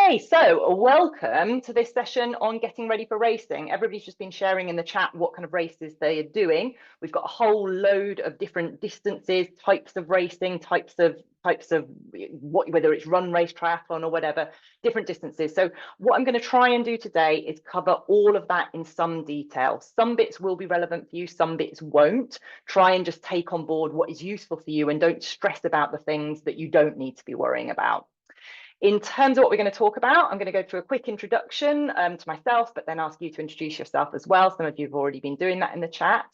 Okay, so welcome to this session on getting ready for racing. Everybody's just been sharing in the chat what kind of races they are doing. We've got a whole load of different distances, types of racing, types of what, whether it's run, race, triathlon or whatever, different distances. So what I'm going to try and do today is cover all of that in some detail. Some bits will be relevant for you, some bits won't. Try and just take on board what is useful for you and don't stress about the things that you don't need to be worrying about. In terms of what we're going to talk about, I'm going to go through a quick introduction to myself, but then ask you to introduce yourself as well. Some of you have already been doing that in the chat.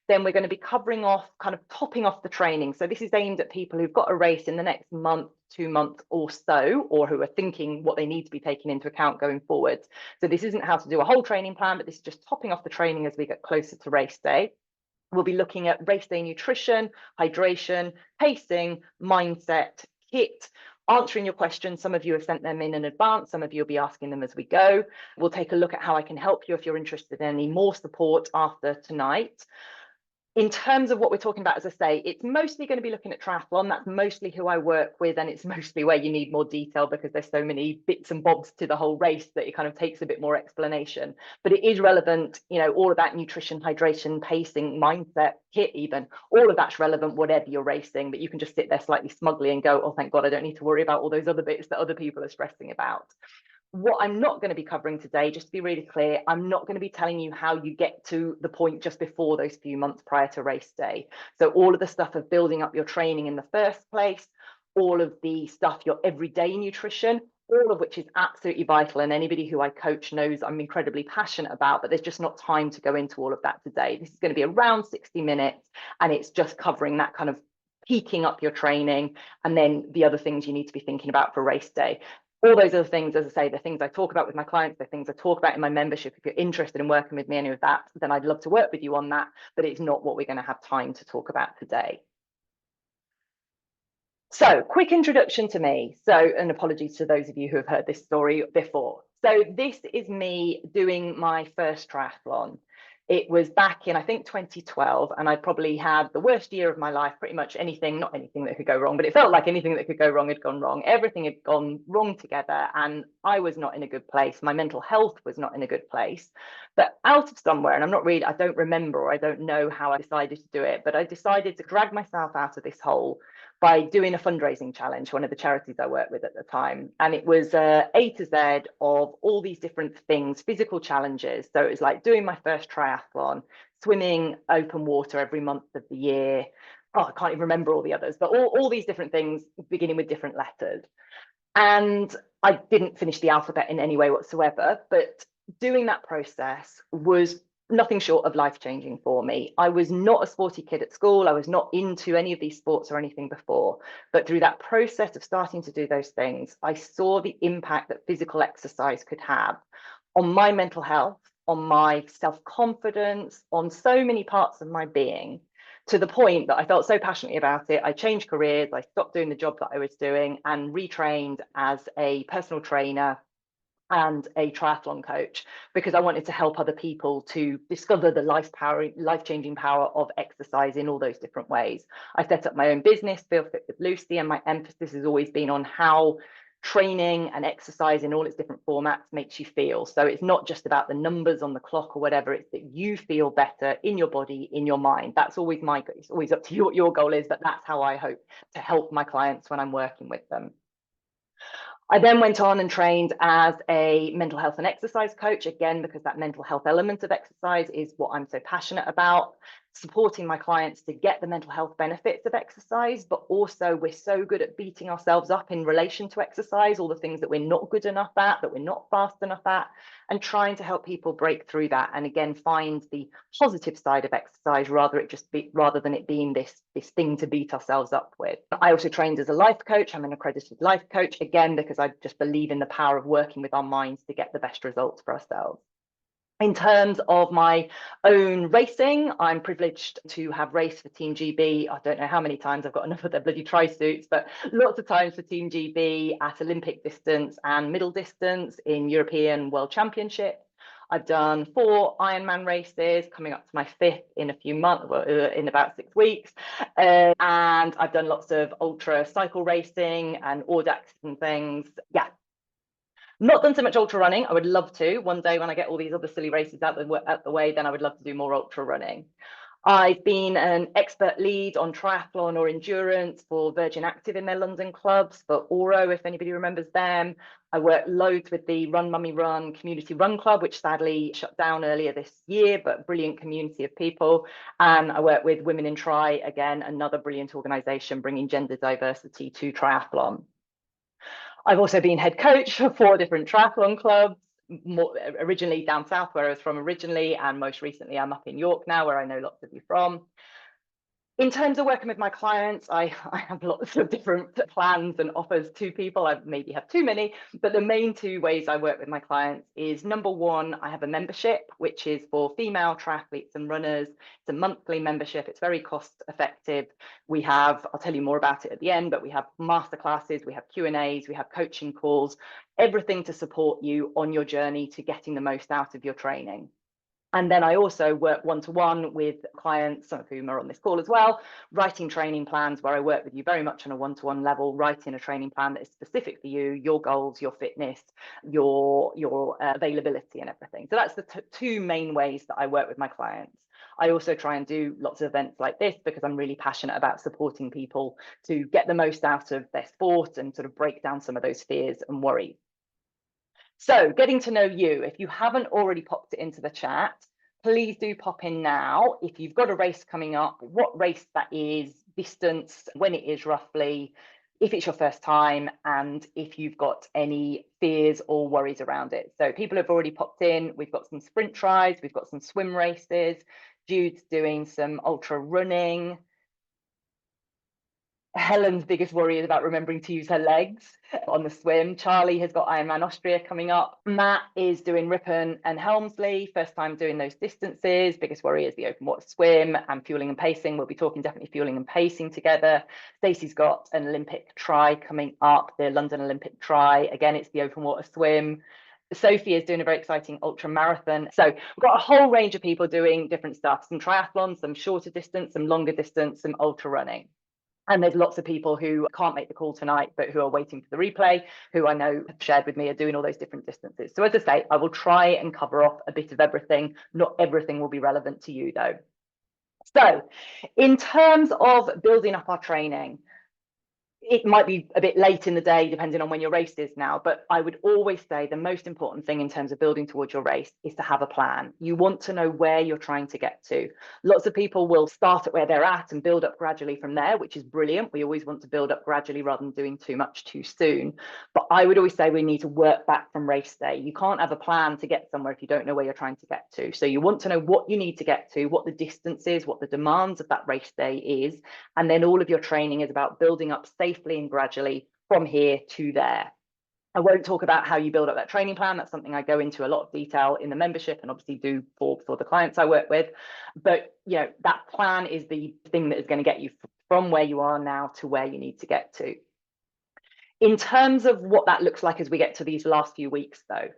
Then we're going to be covering off, kind of topping off the training. So this is aimed at people who've got a race in the next month, 2 months or so, or who are thinking what they need to be taking into account going forward. So this isn't how to do a whole training plan, but this is just topping off the training as we get closer to race day. We'll be looking at race day nutrition, hydration, pacing, mindset, kit, answering your questions. Some of you have sent them in advance. Some of you will be asking them as we go. We'll take a look at how I can help you if you're interested in any more support after tonight. In terms of what we're talking about, as I say, it's mostly going to be looking at triathlon. That's mostly who I work with, and it's mostly where you need more detail because there's so many bits and bobs to the whole race that it kind of takes a bit more explanation. But it is relevant, you know, all about nutrition, hydration, pacing, mindset, kit even. All of that's relevant whatever you're racing, but you can just sit there slightly smugly and go, oh, thank God, I don't need to worry about all those other bits that other people are stressing about. What I'm not going to be covering today, just to be really clear, I'm not going to be telling you how you get to the point just before those few months prior to race day. So all of the stuff of building up your training in the first place, all of the stuff, your everyday nutrition, all of which is absolutely vital. And anybody who I coach knows I'm incredibly passionate about, but there's just not time to go into all of that today. This is going to be around 60 minutes, and it's just covering that kind of peaking up your training and then the other things you need to be thinking about for race day. All those other things, as I say, the things I talk about with my clients, the things I talk about in my membership. If you're interested in working with me, any of that, then I'd love to work with you on that, but it's not what we're going to have time to talk about today. So, quick introduction to me. So, an apology to those of you who have heard this story before. So, this is me doing my first triathlon. It was back in, I think, 2012, and I probably had the worst year of my life. Pretty much anything, not anything that could go wrong, but it felt like anything that could go wrong had gone wrong. Everything had gone wrong together, and I was not in a good place. My mental health was not in a good place. But out of somewhere, and I don't remember, or I don't know how I decided to do it, but I decided to drag myself out of this hole by doing a fundraising challenge, one of the charities I worked with at the time. And it was A to Z of all these different things, physical challenges. So it was like doing my first triathlon, swimming open water every month of the year. Oh, I can't even remember all the others, but all these different things beginning with different letters. And I didn't finish the alphabet in any way whatsoever, but doing that process was nothing short of life-changing for me. I was not a sporty kid at school. I was not into any of these sports or anything before. But through that process of starting to do those things, I saw the impact that physical exercise could have on my mental health, on my self-confidence, on so many parts of my being, to the point that I felt so passionately about it. I changed careers. I stopped doing the job that I was doing and retrained as a personal trainer and a triathlon coach because I wanted to help other people to discover the life-changing power of exercise in all those different ways. I set up my own business, Feel Fit with Lucy, and my emphasis has always been on how training and exercise in all its different formats makes you feel. So it's not just about the numbers on the clock or whatever, it's that you feel better in your body, in your mind. That's always my goal. It's always up to you what your goal is, but that's how I hope to help my clients when I'm working with them. I then went on and trained as a mental health and exercise coach, again, because that mental health element of exercise is what I'm so passionate about, supporting my clients to get the mental health benefits of exercise, but also we're so good at beating ourselves up in relation to exercise, all the things that we're not good enough at, that we're not fast enough at, and trying to help people break through that and again find the positive side of exercise rather than it being this thing to beat ourselves up with. I also trained as a life coach. I'm an accredited life coach, again, because I just believe in the power of working with our minds to get the best results for ourselves. In terms of my own racing, I'm privileged to have raced for Team GB. I don't know how many times, I've got enough of their bloody tri-suits, but lots of times for Team GB at Olympic distance and middle distance in European World Championship. I've done 4 Ironman races, coming up to my 5th in a few months, well, in about 6 weeks. And I've done lots of ultra cycle racing and Audax and things. Yeah. Not done so much ultra running. I would love to. One day when I get all these other silly races out the way, then I would love to do more ultra running. I've been an expert lead on triathlon or endurance for Virgin Active in their London clubs, for Oro, if anybody remembers them. I worked loads with the Run Mummy Run community run club, which sadly shut down earlier this year, but brilliant community of people. And I work with Women in Tri, again, another brilliant organisation bringing gender diversity to triathlon. I've also been head coach for 4 different triathlon clubs, originally down south where I was from originally, and most recently I'm up in York now, where I know lots of you from. In terms of working with my clients, I have lots of different plans and offers to people. I maybe have too many, but the main 2 ways I work with my clients is, number 1, I have a membership, which is for female triathletes and runners. It's a monthly membership. It's very cost effective. We have, I'll tell you more about it at the end, but we have masterclasses, we have Q&As, we have coaching calls, everything to support you on your journey to getting the most out of your training. And then I also work one-to-one with clients, some of whom are on this call as well, writing training plans where I work with you very much on a one-to-one level, writing a training plan that is specific for you, your goals, your fitness, your availability and everything. So that's the 2 main ways that I work with my clients. I also try and do lots of events like this because I'm really passionate about supporting people to get the most out of their sport and sort of break down some of those fears and worries. So getting to know you, if you haven't already popped it into the chat, please do pop in now. If you've got a race coming up, what race that is, distance, when it is roughly, if it's your first time, and if you've got any fears or worries around it. So people have already popped in. We've got some sprint tries, we've got some swim races. Jude's doing some ultra running. Helen's biggest worry is about remembering to use her legs on the swim. Charlie has got Ironman Austria coming up. Matt is doing Ripon and Helmsley, first time doing those distances. Biggest worry is the open water swim and fueling and pacing. We'll be talking definitely fueling and pacing together. Stacey's got an Olympic try coming up, the London Olympic try. Again, it's the open water swim. Sophie is doing a very exciting ultra marathon. So we've got a whole range of people doing different stuff, some triathlons, some shorter distance, some longer distance, some ultra running. And there's lots of people who can't make the call tonight, but who are waiting for the replay, who I know have shared with me are doing all those different distances. So as I say, I will try and cover off a bit of everything. Not everything will be relevant to you though. So in terms of building up our training, it might be a bit late in the day, depending on when your race is now, but I would always say the most important thing in terms of building towards your race is to have a plan. You want to know where you're trying to get to. Lots of people will start at where they're at and build up gradually from there, which is brilliant. We always want to build up gradually rather than doing too much too soon. But I would always say we need to work back from race day. You can't have a plan to get somewhere if you don't know where you're trying to get to. So you want to know what you need to get to, what the distance is, what the demands of that race day is, and then all of your training is about building up safely and gradually from here to there. I won't talk about how you build up that training plan. That's something I go into a lot of detail in the membership and obviously do for the clients I work with. But you know, that plan is the thing that is going to get you from where you are now to where you need to get to. In terms of what that looks like as we get to these last few weeks though,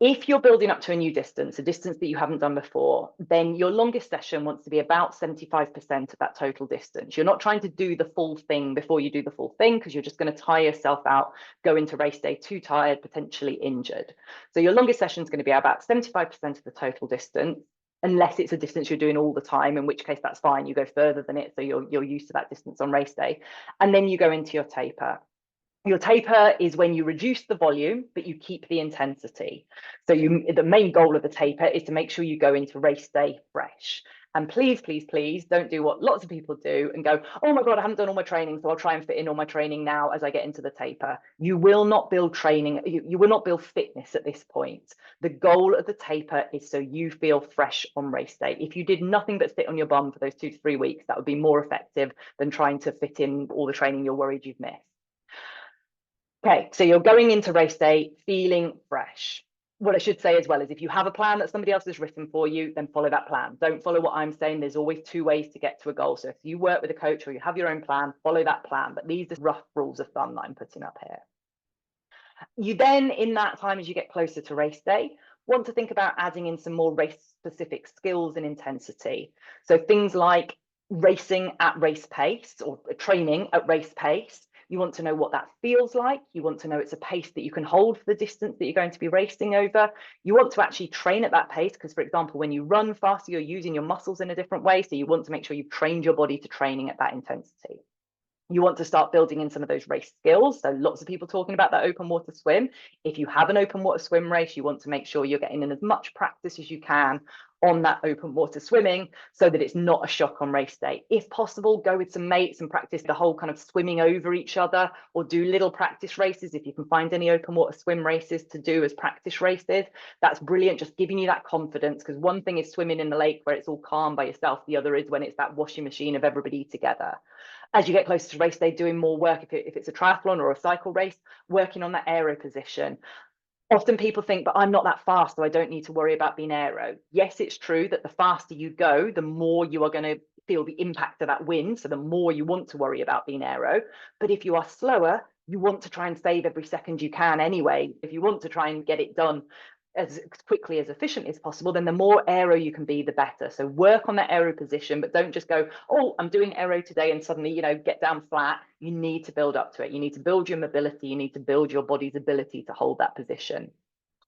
if you're building up to a new distance, a distance that you haven't done before, then your longest session wants to be about 75% of that total distance. You're not trying to do the full thing before you do the full thing, because you're just going to tire yourself out, go into race day too tired, potentially injured. So your longest session is going to be about 75% of the total distance, unless it's a distance you're doing all the time, in which case that's fine. You go further than it, so you're used to that distance on race day. And then you go into your taper. Your taper is when you reduce the volume, but you keep the intensity. So the main goal of the taper is to make sure you go into race day fresh. And please, please, please don't do what lots of people do and go, oh my God, I haven't done all my training, so I'll try and fit in all my training now as I get into the taper. You will not build training, you will not build fitness at this point. The goal of the taper is so you feel fresh on race day. If you did nothing but sit on your bum for those 2 to 3 weeks, that would be more effective than trying to fit in all the training you're worried you've missed. Okay, so you're going into race day feeling fresh. What I should say as well is if you have a plan that somebody else has written for you, then follow that plan. Don't follow what I'm saying. There's always 2 ways to get to a goal. So if you work with a coach or you have your own plan, follow that plan. But these are rough rules of thumb that I'm putting up here. You then, in that time, as you get closer to race day, want to think about adding in some more race-specific skills and intensity. So things like racing at race pace or training at race pace, You want to know what that feels like. You want to know it's a pace that you can hold for the distance that you're going to be racing over. You want to actually train at that pace because, for example, when you run faster, you're using your muscles in a different way. So you want to make sure you've trained your body to training at that intensity. You want to start building in some of those race skills. So lots of people talking about that open water swim. If you have an open water swim race, you want to make sure you're getting in as much practice as you can on that open water swimming so that it's not a shock on race day. If possible, go with some mates and practice the whole kind of swimming over each other, or do little practice races if you can find any open water swim races to do as practice races. That's brilliant, just giving you that confidence, because one thing is swimming in the lake where it's all calm by yourself. The other is when it's that washing machine of everybody together. As you get closer to race day, doing more work, if it's a triathlon or a cycle race, working on that aero position. Often people think, but I'm not that fast, so I don't need to worry about being aero. Yes, it's true that the faster you go, the more you are going to feel the impact of that wind. So the more you want to worry about being aero. But if you are slower, you want to try and save every second you can anyway. If you want to try and get it done as quickly, as efficiently as possible, then the more aero you can be, the better. So work on that aero position, but don't just go, oh, I'm doing aero today and suddenly, get down flat. You need to build up to it. You need to build your mobility. You need to build your body's ability to hold that position.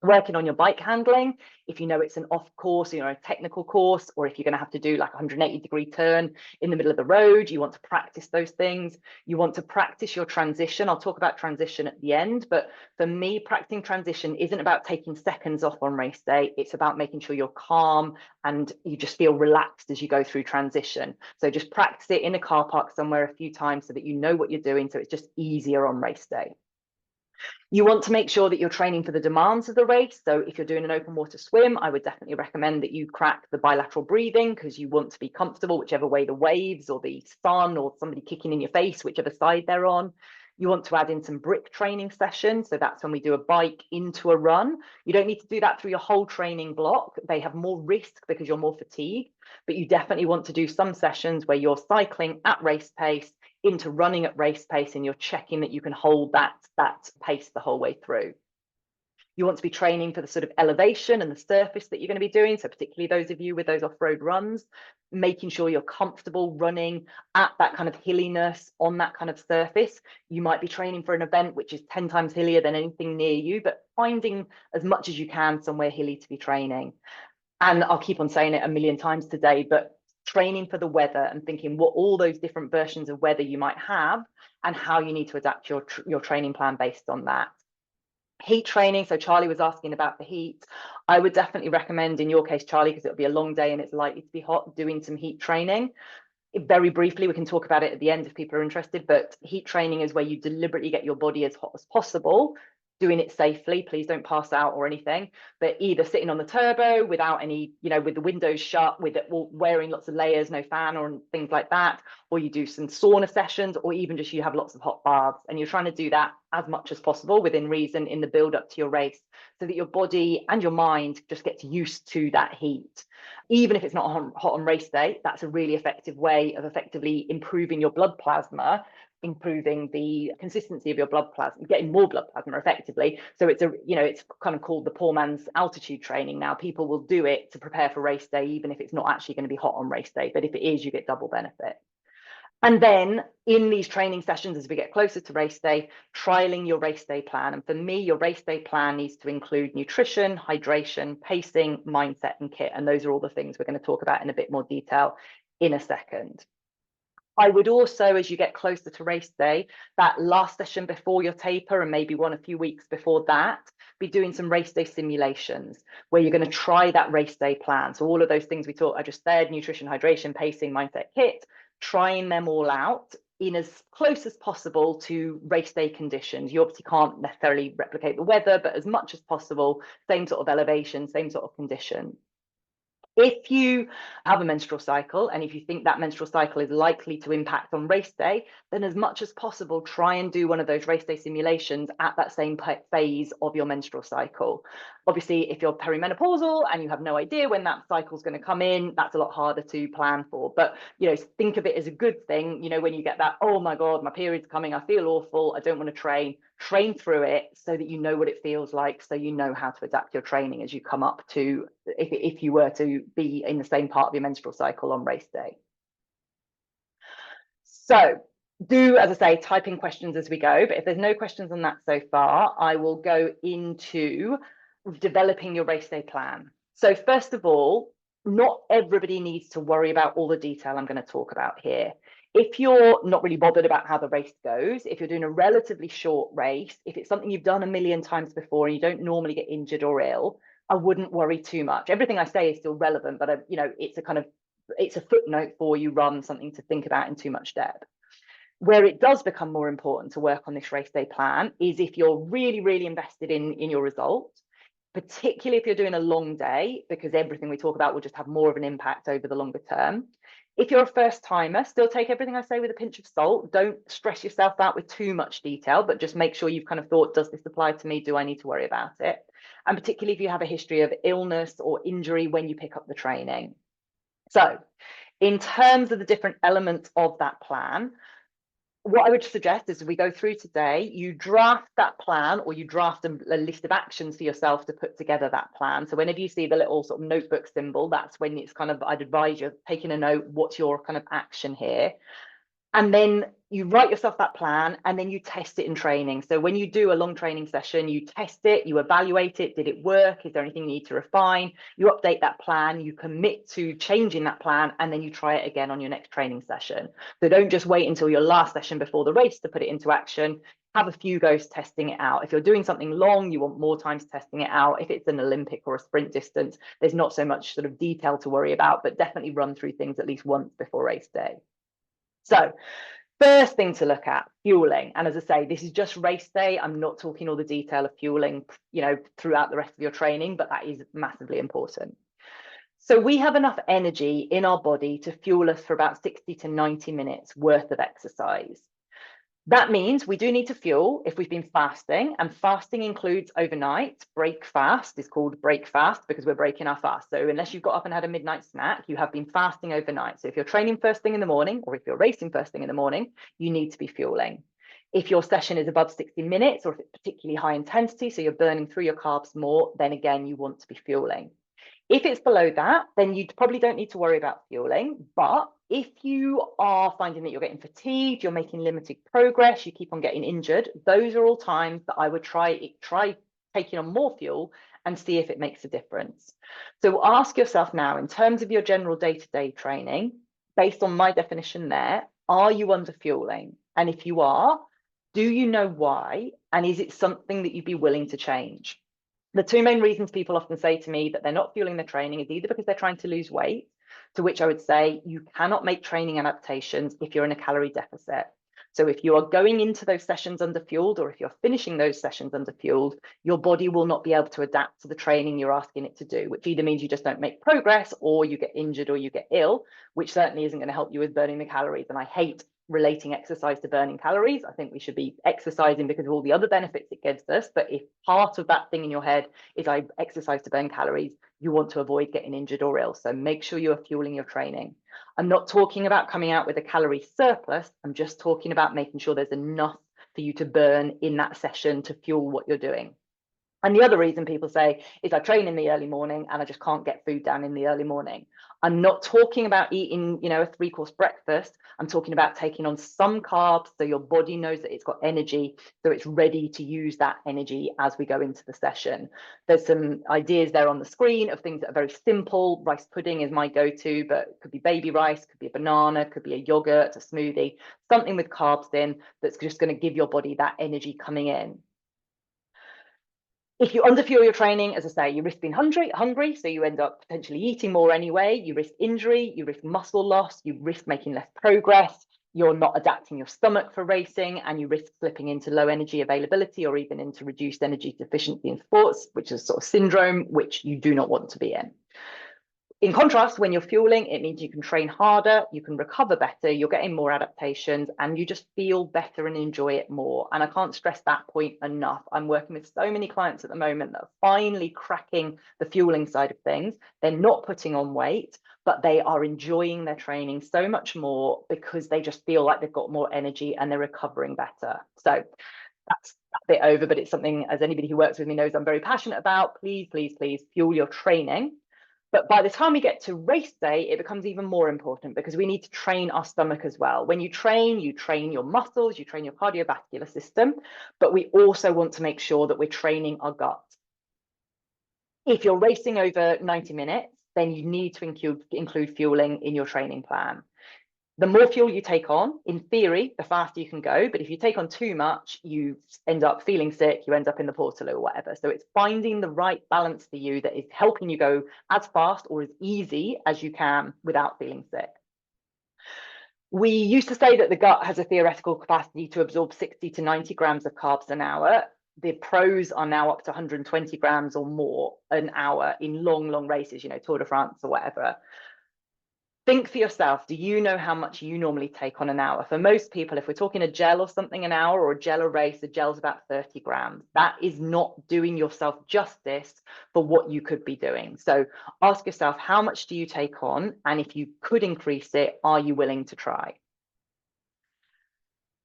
Working on your bike handling, if you know it's an off course, a technical course, or if you're going to have to do like a 180-degree turn in the middle of the road, you want to practice those things. You want to practice your transition. I'll talk about transition at the end, but for me, practicing transition isn't about taking seconds off on race day. It's about making sure you're calm and you just feel relaxed as you go through transition. So just practice it in a car park somewhere a few times so that you know what you're doing, so it's just easier on race day. You want to make sure that you're training for the demands of the race. So if you're doing an open water swim, I would definitely recommend that you crack the bilateral breathing, because you want to be comfortable whichever way the waves or the sun or somebody kicking in your face, whichever side they're on. You want to add in some brick training sessions. So that's when we do a bike into a run. You don't need to do that through your whole training block. They have more risk because you're more fatigued, but you definitely want to do some sessions where you're cycling at race pace into running at race pace, and you're checking that you can hold that pace the whole way through. You want to be training for the sort of elevation and the surface that you're going to be doing. So particularly those of you with those off-road runs, making sure you're comfortable running at that kind of hilliness on that kind of surface. You might be training for an event which is 10 times hillier than anything near you, but finding as much as you can somewhere hilly to be training. And I'll keep on saying it a million times today, but training for the weather and thinking what all those different versions of weather you might have and how you need to adapt your training plan based on that. Heat training. So Charlie was asking about the heat. I would definitely recommend, in your case, Charlie, because it'll be a long day and it's likely to be hot, doing some heat training. Very briefly, we can talk about it at the end if people are interested, but heat training is where you deliberately get your body as hot as possible, doing it safely. Please don't pass out or anything, but either sitting on the turbo without any, with the windows shut, with it wearing lots of layers, no fan or things like that, or you do some sauna sessions, or even just you have lots of hot baths, and you're trying to do that as much as possible within reason in the build up to your race, so that your body and your mind just gets used to that heat. Even if it's not hot on race day, that's a really effective way of effectively improving your blood plasma, improving the consistency of your blood plasma, getting more blood plasma effectively. So it's it's kind of called the poor man's altitude training now. People will do it to prepare for race day, even if it's not actually going to be hot on race day. But if it is, you get double benefit. And then in these training sessions, as we get closer to race day, trialing your race day plan. And for me, your race day plan needs to include nutrition, hydration, pacing, mindset, and kit. And those are all the things we're going to talk about in a bit more detail in a second. I would also, as you get closer to race day, that last session before your taper and maybe a few weeks before that, be doing some race day simulations where you're going to try that race day plan. So all of those things I just said, nutrition, hydration, pacing, mindset, kit, trying them all out in as close as possible to race day conditions. You obviously can't necessarily replicate the weather, but as much as possible, same sort of elevation, same sort of condition. If you have a menstrual cycle, and if you think that menstrual cycle is likely to impact on race day, then as much as possible, try and do one of those race day simulations at that same phase of your menstrual cycle. Obviously, if you're perimenopausal and you have no idea when that cycle is going to come in, that's a lot harder to plan for. But, think of it as a good thing, when you get that, oh my God, my period's coming, I feel awful, I don't want to train through it so that you know what it feels like, so you know how to adapt your training as you come up to, if you were to be in the same part of your menstrual cycle on race day. So Do, as I say, type in questions as we go, but if there's no questions on that so far, I will go into developing your race day plan. So first of all, not everybody needs to worry about all the detail I'm going to talk about here. If you're not really bothered about how the race goes, if you're doing a relatively short race, if it's something you've done a million times before and you don't normally get injured or ill, I wouldn't worry too much. Everything I say is still relevant, but it's a footnote for you rather than something to think about in too much depth. Where it does become more important to work on this race day plan is if you're really, really invested in your result, particularly if you're doing a long day, because everything we talk about will just have more of an impact over the longer term. If you're a first timer, still take everything I say with a pinch of salt. Don't stress yourself out with too much detail, but just make sure you've kind of thought, does this apply to me? Do I need to worry about it? And particularly if you have a history of illness or injury when you pick up the training. So in terms of the different elements of that plan, what I would suggest is, as we go through today, you draft that plan, or you draft a list of actions for yourself to put together that plan. So whenever you see the little sort of notebook symbol, that's when it's kind of, I'd advise you taking a note, what's your kind of action here? And then you write yourself that plan and then you test it in training. So when you do a long training session, you test it, you evaluate it. Did it work? Is there anything you need to refine? You update that plan, you commit to changing that plan, and then you try it again on your next training session. So don't just wait until your last session before the race to put it into action. Have a few goes testing it out. If you're doing something long, you want more times testing it out. If it's an Olympic or a sprint distance, there's not so much sort of detail to worry about, but definitely run through things at least once before race day. So first thing to look at, fueling. And as I say, this is just race day. I'm not talking all the detail of fueling, throughout the rest of your training, but that is massively important. So we have enough energy in our body to fuel us for about 60 to 90 minutes worth of exercise. That means we do need to fuel if we've been fasting, and fasting includes overnight. Break fast is called break fast because we're breaking our fast. So unless you've got up and had a midnight snack, you have been fasting overnight. So if you're training first thing in the morning, or if you're racing first thing in the morning, you need to be fueling. If your session is above 60 minutes, or if it's particularly high intensity, so you're burning through your carbs more, then again, you want to be fueling. If it's below that, then you probably don't need to worry about fueling. But if you are finding that you're getting fatigued, you're making limited progress, you keep on getting injured, those are all times that I would try taking on more fuel and see if it makes a difference. So ask yourself now, in terms of your general day-to-day training, based on my definition there, are you under fueling? And if you are, do you know why? And is it something that you'd be willing to change? The two main reasons people often say to me that they're not fueling their training is either because they're trying to lose weight, to which I would say you cannot make training adaptations if you're in a calorie deficit. So if you are going into those sessions underfueled, or if you're finishing those sessions underfueled, your body will not be able to adapt to the training you're asking it to do, which either means you just don't make progress, or you get injured, or you get ill, which certainly isn't going to help you with burning the calories. And I hate relating exercise to burning calories. I think we should be exercising because of all the other benefits it gives us. But if part of that thing in your head is I exercise to burn calories, you want to avoid getting injured or ill. So make sure you are fueling your training. I'm not talking about coming out with a calorie surplus. I'm just talking about making sure there's enough for you to burn in that session to fuel what you're doing. And the other reason people say is I train in the early morning and I just can't get food down in the early morning. I'm not talking about eating, a 3-course breakfast. I'm talking about taking on some carbs so your body knows that it's got energy, so it's ready to use that energy as we go into the session. There's some ideas there on the screen of things that are very simple. Rice pudding is my go-to, but it could be baby rice, could be a banana, could be a yogurt, a smoothie, something with carbs in that's just going to give your body that energy coming in. If you underfuel your training, as I say, you risk being hungry, so you end up potentially eating more anyway. You risk injury, you risk muscle loss, you risk making less progress. You're not adapting your stomach for racing, and you risk slipping into low energy availability or even into reduced energy deficiency in sports, which is sort of syndrome, which you do not want to be in. In contrast, when you're fueling, it means you can train harder, you can recover better, you're getting more adaptations, and you just feel better and enjoy it more. And I can't stress that point enough. I'm working with so many clients at the moment that are finally cracking the fueling side of things. They're not putting on weight, but they are enjoying their training so much more because they just feel like they've got more energy and they're recovering better. So that's a bit over, but it's something, as anybody who works with me knows, I'm very passionate about. Please, please, please fuel your training. But by the time we get to race day, it becomes even more important because we need to train our stomach as well. When you train your muscles, you train your cardiovascular system, but we also want to make sure that we're training our gut. If you're racing over 90 minutes, then you need to include fueling in your training plan. The more fuel you take on, in theory, the faster you can go. But if you take on too much, you end up feeling sick, you end up in the portal or whatever. So it's finding the right balance for you that is helping you go as fast or as easy as you can without feeling sick. We used to say that the gut has a theoretical capacity to absorb 60 to 90 grams of carbs an hour. The pros are now up to 120 grams or more an hour in long races, Tour de France or whatever. Think for yourself, do you know how much you normally take on an hour? For most people, if we're talking a gel or something an hour, or a gel or race, a gel's about 30 grams. That is not doing yourself justice for what you could be doing. So ask yourself, how much do you take on? And if you could increase it, are you willing to try?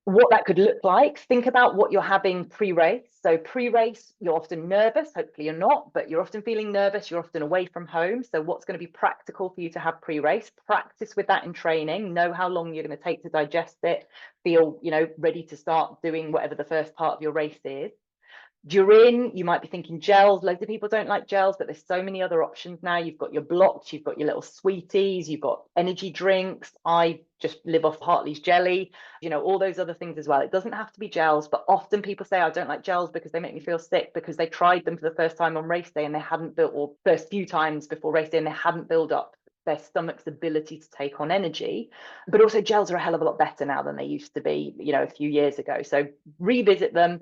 What that could look like, think about what you're having pre-race. So pre-race, you're often nervous, hopefully you're not, but you're often feeling nervous, you're often away from home. So what's going to be practical for you to have pre-race? Practice with that in training, know how long you're going to take to digest it, feel, ready to start doing whatever the first part of your race is. During, you might be thinking gels. Loads of people don't like gels, but there's so many other options now. You've got your blocks, you've got your little sweeties, you've got energy drinks. I just live off Hartley's jelly, all those other things as well. It doesn't have to be gels, but often people say, I don't like gels because they make me feel sick, because they tried them for the first time on race day and they hadn't built, or first few times before race day, and they hadn't built up their stomach's ability to take on energy. But also gels are a hell of a lot better now than they used to be, a few years ago. So revisit them.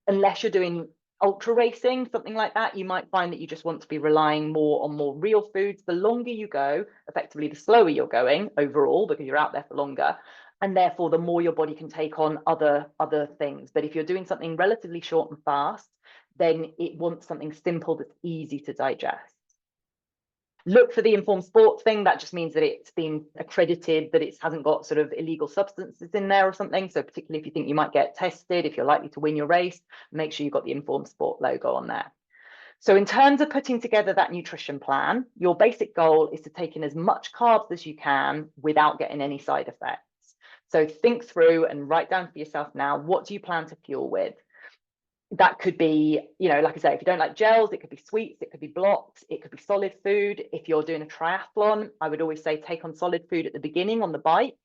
Unless you're doing ultra racing, something like that, you might find that you just want to be relying more on more real foods. The longer you go, effectively, the slower you're going overall, because you're out there for longer. And therefore, the more your body can take on other things. But if you're doing something relatively short and fast, then it wants something simple that's easy to digest. Look for the informed sport thing. That just means that it's been accredited, that it hasn't got sort of illegal substances in there or something. So particularly if you think you might get tested, if you're likely to win your race, make sure you've got the informed sport logo on there. So in terms of putting together that nutrition plan, your basic goal is to take in as much carbs as you can without getting any side effects. So think through and write down for yourself now, what do you plan to fuel with? That could be, like I say, if you don't like gels, it could be sweets, it could be blocks, it could be solid food. If you're doing a triathlon, I would always say take on solid food at the beginning on the bike.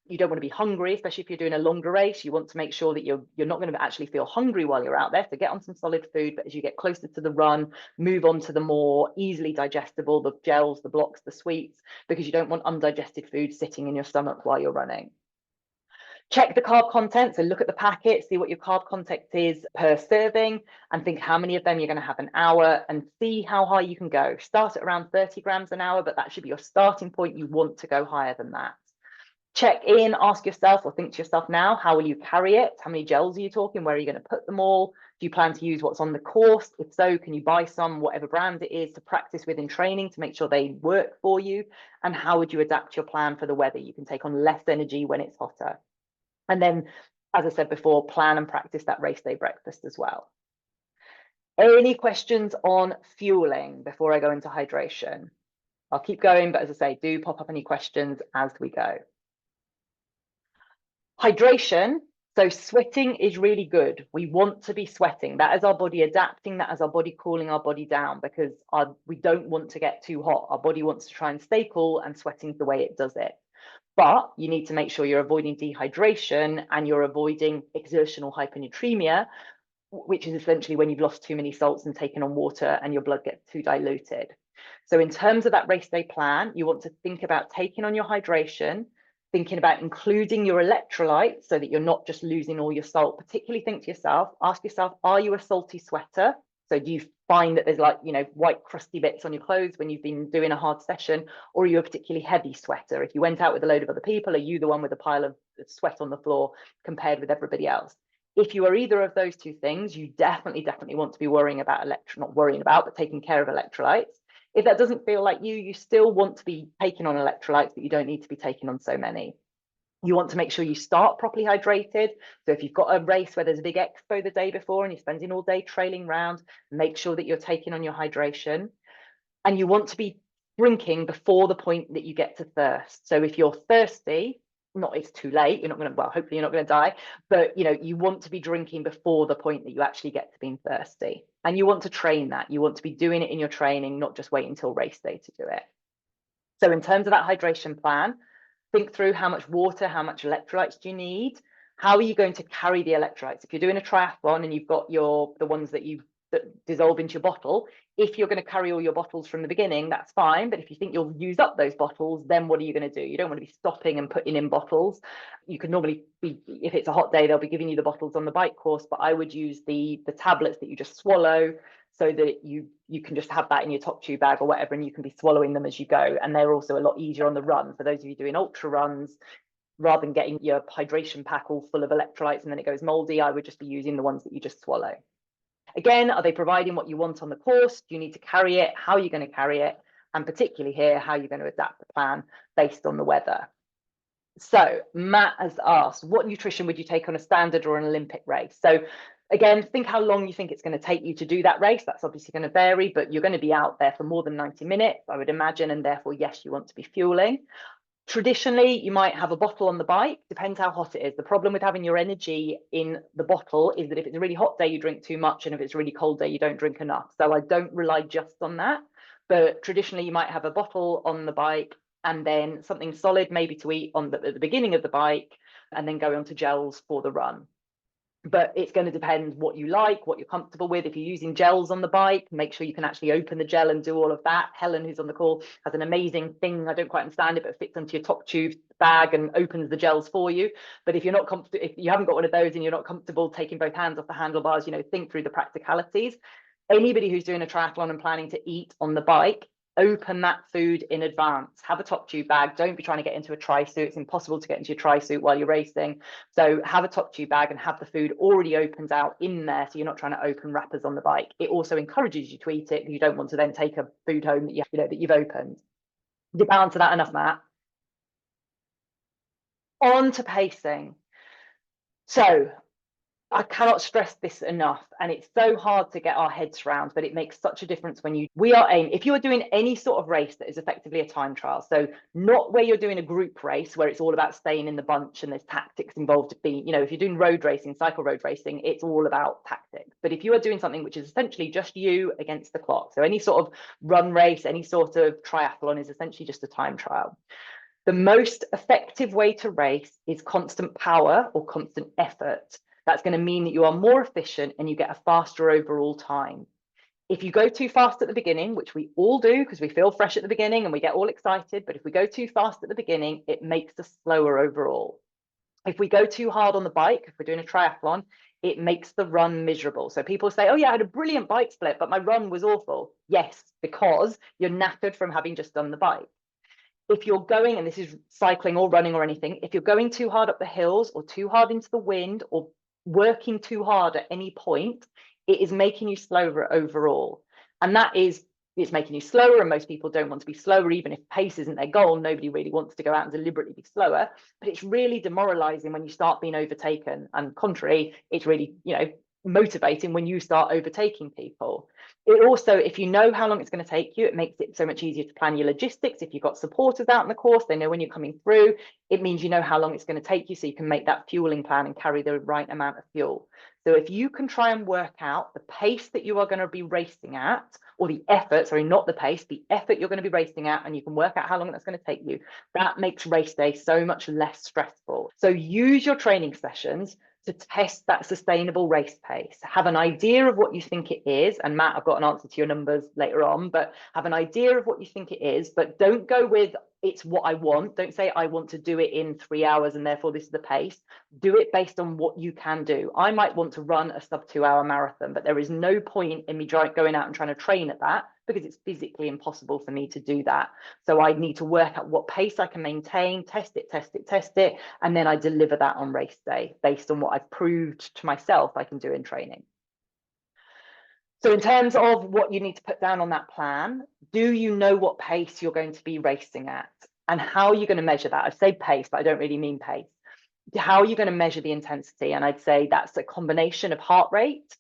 You don't want to be hungry, especially if you're doing a longer race. You want to make sure that you're not going to actually feel hungry while you're out there. So get on some solid food, but as you get closer to the run, move on to the more easily digestible, the gels, the blocks, the sweets, because you don't want undigested food sitting in your stomach while you're running. Check the carb content, so look at the packet, see what your carb content is per serving, and think how many of them you're going to have an hour, and see how high you can go. Start at around 30 grams an hour, but that should be your starting point. You want to go higher than that. Check in, ask yourself, or think to yourself now, how will you carry it? How many gels are you talking? Where are you going to put them all? Do you plan to use what's on the course? If so, can you buy some, whatever brand it is, to practice with in training to make sure they work for you? And how would you adapt your plan for the weather? You can take on less energy when it's hotter. And then, as I said before, plan and practice that race day breakfast as well. Any questions on fueling before I go into hydration? I'll keep going, but as I say, do pop up any questions as we go. Hydration. So sweating is really good. We want to be sweating. That is our body adapting. That is our body cooling our body down, because we don't want to get too hot. Our body wants to try and stay cool, and sweating's the way it does it. But you need to make sure you're avoiding dehydration and you're avoiding exertional hyponatremia, which is essentially when you've lost too many salts and taken on water and your blood gets too diluted. So in terms of that race day plan, you want to think about taking on your hydration, thinking about including your electrolytes so that you're not just losing all your salt. Particularly think to yourself, ask yourself, are you a salty sweater? So do you find that there's white crusty bits on your clothes when you've been doing a hard session, or are you a particularly heavy sweater? If you went out with a load of other people, are you the one with a pile of sweat on the floor compared with everybody else? If you are either of those two things, you definitely want to be worrying about but taking care of electrolytes. If that doesn't feel like you still want to be taking on electrolytes, but you don't need to be taking on so many. You want to make sure you start properly hydrated. So if you've got a race where there's a big expo the day before and you're spending all day trailing around, make sure that you're taking on your hydration. And you want to be drinking before the point that you get to thirst. So if you're thirsty, not it's too late, you're not going to, well, hopefully you're not going to die, but you want to be drinking before the point that you actually get to being thirsty. And you want to train that. You want to be doing it in your training, not just wait until race day to do it. So in terms of that hydration plan, think through how much water, how much electrolytes do you need? How are you going to carry the electrolytes? If you're doing a triathlon and you've got the ones that dissolve into your bottle, if you're going to carry all your bottles from the beginning, that's fine. But if you think you'll use up those bottles, then what are you going to do? You don't want to be stopping and putting in bottles. You can normally be, if it's a hot day, they'll be giving you the bottles on the bike course, but I would use the tablets that you just swallow, so that you can just have that in your top tube bag or whatever, and you can be swallowing them as you go. And they're also a lot easier on the run. For those of you doing ultra runs, rather than getting your hydration pack all full of electrolytes and then it goes moldy, I would just be using the ones that you just swallow. Again, are they providing what you want on the course? Do you need to carry it? How are you going to carry it? And particularly here, how are you going to adapt the plan based on the weather? So Matt has asked, what nutrition would you take on a standard or an Olympic race? So again, think how long you think it's going to take you to do that race. That's obviously going to vary, but you're going to be out there for more than 90 minutes, I would imagine, and therefore, yes, you want to be fueling. Traditionally, you might have a bottle on the bike, depends how hot it is. The problem with having your energy in the bottle is that if it's a really hot day, you drink too much, and if it's a really cold day, you don't drink enough. So I don't rely just on that, but traditionally you might have a bottle on the bike and then something solid maybe to eat at the beginning of the bike, and then go on to gels for the run. But it's going to depend what you like, what you're comfortable with. If you're using gels on the bike, make sure you can actually open the gel and do all of that. Helen, who's on the call, has an amazing thing. I don't quite understand it, but it fits into your top tube bag and opens the gels for you. But if you're not comfortable, if you haven't got one of those and you're not comfortable taking both hands off the handlebars, think through the practicalities. Anybody who's doing a triathlon and planning to eat on the bike, open that food in advance. Have a top tube bag. Don't be trying to get into a tri-suit. It's impossible to get into your tri-suit while you're racing. So have a top tube bag and have the food already opened out in there, so you're not trying to open wrappers on the bike. It also encourages you to eat it because you don't want to then take a food home that that you've opened. Did you balance that enough, Matt? On to pacing. So I cannot stress this enough, and it's so hard to get our heads around, but it makes such a difference when if you are doing any sort of race that is effectively a time trial, so not where you're doing a group race where it's all about staying in the bunch and there's tactics involved, if you're doing road racing, cycle road racing, it's all about tactics. But if you are doing something which is essentially just you against the clock, so any sort of run race, any sort of triathlon is essentially just a time trial. The most effective way to race is constant power or constant effort. That's going to mean that you are more efficient and you get a faster overall time. If you go too fast at the beginning, which we all do because we feel fresh at the beginning and we get all excited, but if we go too fast at the beginning, it makes us slower overall. If we go too hard on the bike, if we're doing a triathlon, it makes the run miserable. So people say, oh yeah, I had a brilliant bike split, but my run was awful. Yes, because you're knackered from having just done the bike. If you're going, and this is cycling or running or anything, if you're going too hard up the hills or too hard into the wind or working too hard at any point, it is making you slower overall. And it's making you slower, and most people don't want to be slower. Even if pace isn't their goal, nobody really wants to go out and deliberately be slower, but it's really demoralizing when you start being overtaken. And contrary, it's really, motivating when you start overtaking people. It also, if you know how long it's going to take you, it makes it so much easier to plan your logistics. If you've got supporters out in the course, they know when you're coming through. It means you know how long it's going to take you, so you can make that fueling plan and carry the right amount of fuel. So if you can try and work out the pace that you are going to be racing at, or the effort, sorry, not the pace, the effort you're going to be racing at, and you can work out how long that's going to take you, that makes race day so much less stressful. So use your training sessions to test that sustainable race pace. Have an idea of what you think it is. And Matt, I've got an answer to your numbers later on, but have an idea of what you think it is, but don't go with it's what I want. Don't say I want to do it in 3 hours and therefore this is the pace. Do it based on what you can do. I might want to run a sub 2 hour marathon, but there is no point in me going out and trying to train at that because it's physically impossible for me to do that. So I need to work out what pace I can maintain, test it, and then I deliver that on race day based on what I've proved to myself I can do in training. So in terms of what you need to put down on that plan, do you know what pace you're going to be racing at? And how are you going to measure that? I've said pace, but I don't really mean pace. How are you going to measure the intensity? And I'd say that's a combination of heart rate,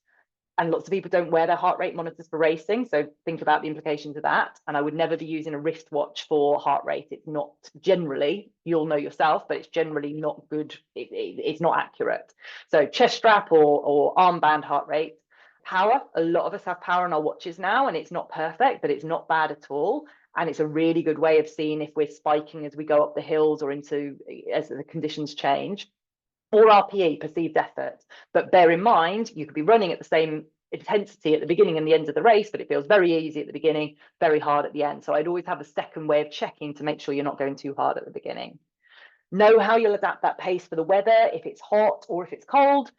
And lots of people don't wear their heart rate monitors for racing. So think about the implications of that. And I would never be using a wristwatch for heart rate. It's not generally, you'll know yourself, but it's generally not good. It's not accurate. So chest strap or armband heart rate. Power, a lot of us have power on our watches now, and it's not perfect, but it's not bad at all. And it's a really good way of seeing if we're spiking as we go up the hills or into as the conditions change. Or RPE, perceived effort. But bear in mind, you could be running at the same intensity at the beginning and the end of the race, but it feels very easy at the beginning, very hard at the end. So I'd always have a second way of checking to make sure you're not going too hard at the beginning. Know how you'll adapt that pace for the weather. If it's hot or if it's cold,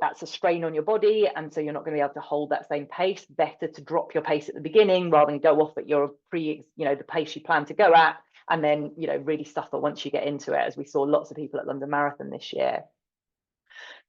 that's a strain on your body, and so you're not going to be able to hold that same pace. Better to drop your pace at the beginning rather than go off at your the pace you plan to go at, and then really suffer once you get into it, as we saw lots of people at London Marathon this year.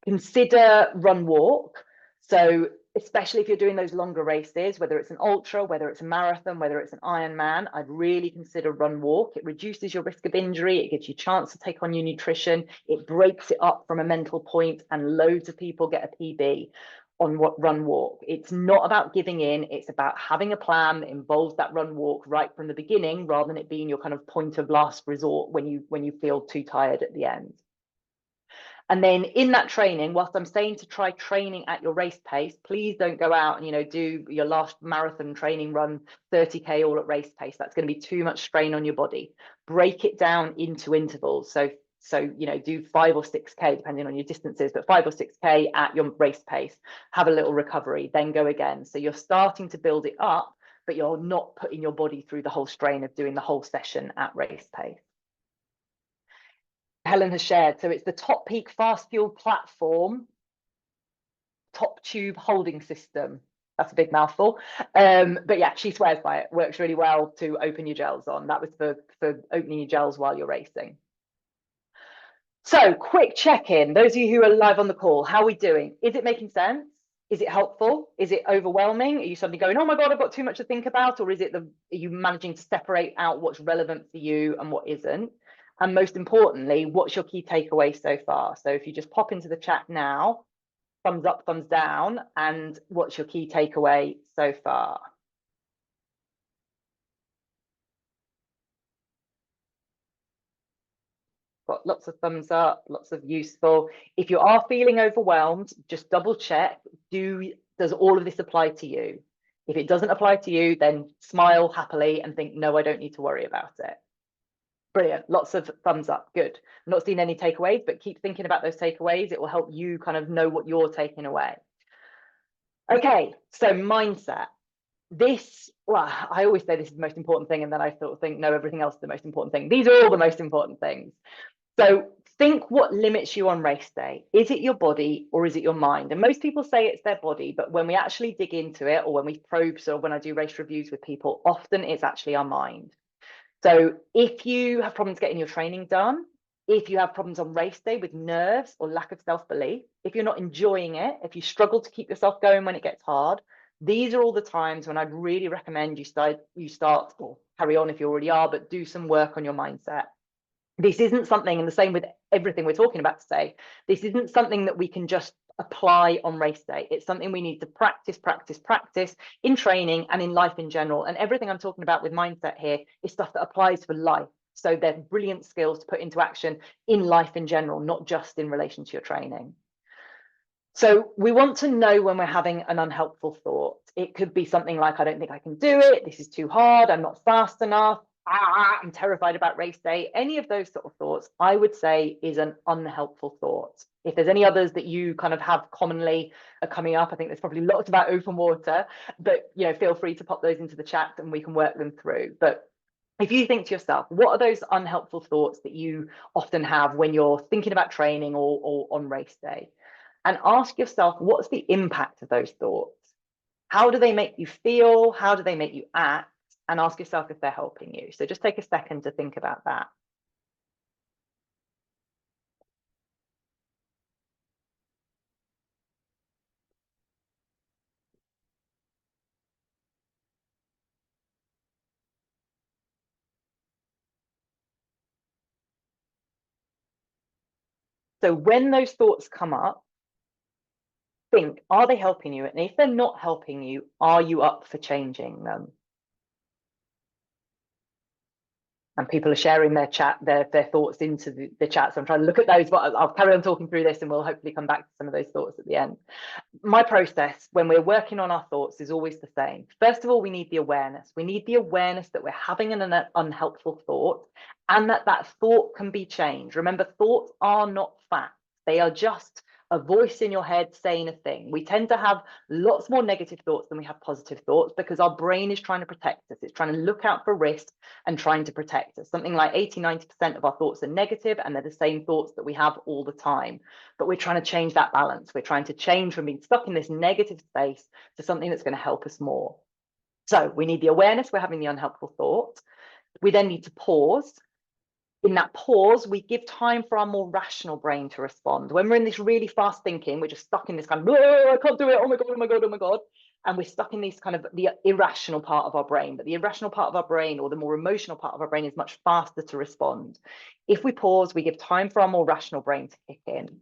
Consider run walk. So especially if you're doing those longer races, whether it's an ultra, whether it's a marathon, whether it's an Ironman, I'd really consider run walk. It reduces your risk of injury. It gives you a chance to take on your nutrition. It breaks it up from a mental point, and loads of people get a PB on what run walk. It's not about giving in. It's about having a plan that involves that run walk right from the beginning, rather than it being your kind of point of last resort when you feel too tired at the end. And then in that training, whilst I'm saying to try training at your race pace, please don't go out and do your last marathon training run 30k all at race pace. That's going to be too much strain on your body. Break it down into intervals. So do 5 or 6k depending on your distances, but 5 or 6k at your race pace. Have a little recovery, then go again. So you're starting to build it up, but you're not putting your body through the whole strain of doing the whole session at race pace. Helen has shared. So it's the Top Peak Fast Fuel Platform top tube holding system. That's a big mouthful. But yeah, she swears by it. Works really well to open your gels on. That was for opening your gels while you're racing. So quick check-in. Those of you who are live on the call, how are we doing? Is it making sense? Is it helpful? Is it overwhelming? Are you suddenly going, oh my God, I've got too much to think about? Or are you managing to separate out what's relevant for you and what isn't? And most importantly, what's your key takeaway so far? So if you just pop into the chat now, thumbs up, thumbs down, and what's your key takeaway so far? Got lots of thumbs up, lots of useful. If you are feeling overwhelmed, just double check, does all of this apply to you? If it doesn't apply to you, then smile happily and think, no, I don't need to worry about it. Brilliant. Lots of thumbs up. Good. I'm not seeing any takeaways, but keep thinking about those takeaways. It will help you kind of know what you're taking away. Okay, so mindset. I always say this is the most important thing, and then I sort of think, no, everything else is the most important thing. These are all the most important things. So think what limits you on race day. Is it your body or is it your mind? And most people say it's their body, but when we actually dig into it, or when we probe, so when I do race reviews with people, often it's actually our mind. So if you have problems getting your training done, if you have problems on race day with nerves or lack of self-belief, if you're not enjoying it, if you struggle to keep yourself going when it gets hard, these are all the times when I'd really recommend you start or carry on if you already are, but do some work on your mindset. This isn't something, and the same with everything we're talking about today, this isn't something that we can just apply on race day. It's something we need to practice in training and in life in general. And everything I'm talking about with mindset here is stuff that applies for life. So they're brilliant skills to put into action in life in general, not just in relation to your training. So we want to know when we're having an unhelpful thought. It could be something like, I don't think I can do it. This is too hard. I'm not fast enough. I'm terrified about race day. Any of those sort of thoughts, I would say, is an unhelpful thought. If there's any others that you kind of have commonly coming up, I think there's probably lots about open water, but feel free to pop those into the chat and we can work them through. But if you think to yourself, what are those unhelpful thoughts that you often have when you're thinking about training or on race day? And ask yourself, what's the impact of those thoughts? How do they make you feel? How do they make you act? And ask yourself if they're helping you. So just take a second to think about that. So when those thoughts come up, think, are they helping you? And if they're not helping you, are you up for changing them? And people are sharing their thoughts into the chat. So I'm trying to look at those, but I'll carry on talking through this and we'll hopefully come back to some of those thoughts at the end. My process when we're working on our thoughts is always the same. First of all, we need the awareness. We need the awareness that we're having an unhelpful thought and that thought can be changed. Remember, thoughts are not facts. They are just a voice in your head saying a thing. We tend to have lots more negative thoughts than we have positive thoughts because our brain is trying to protect us. It's trying to look out for risk and trying to protect us. Something like 80–90% of our thoughts are negative, and they're the same thoughts that we have all the time. But we're trying to change that balance. We're trying to change from being stuck in this negative space to something that's going to help us more. So we need the awareness we're having the unhelpful thought. We then need to pause. In that pause, we give time for our more rational brain to respond. When we're in this really fast thinking, we're just stuck in this kind of, I can't do it, oh my God, oh my God, oh my God. And we're stuck in this kind of the irrational part of our brain. But the irrational part of our brain, or the more emotional part of our brain, is much faster to respond. If we pause, we give time for our more rational brain to kick in.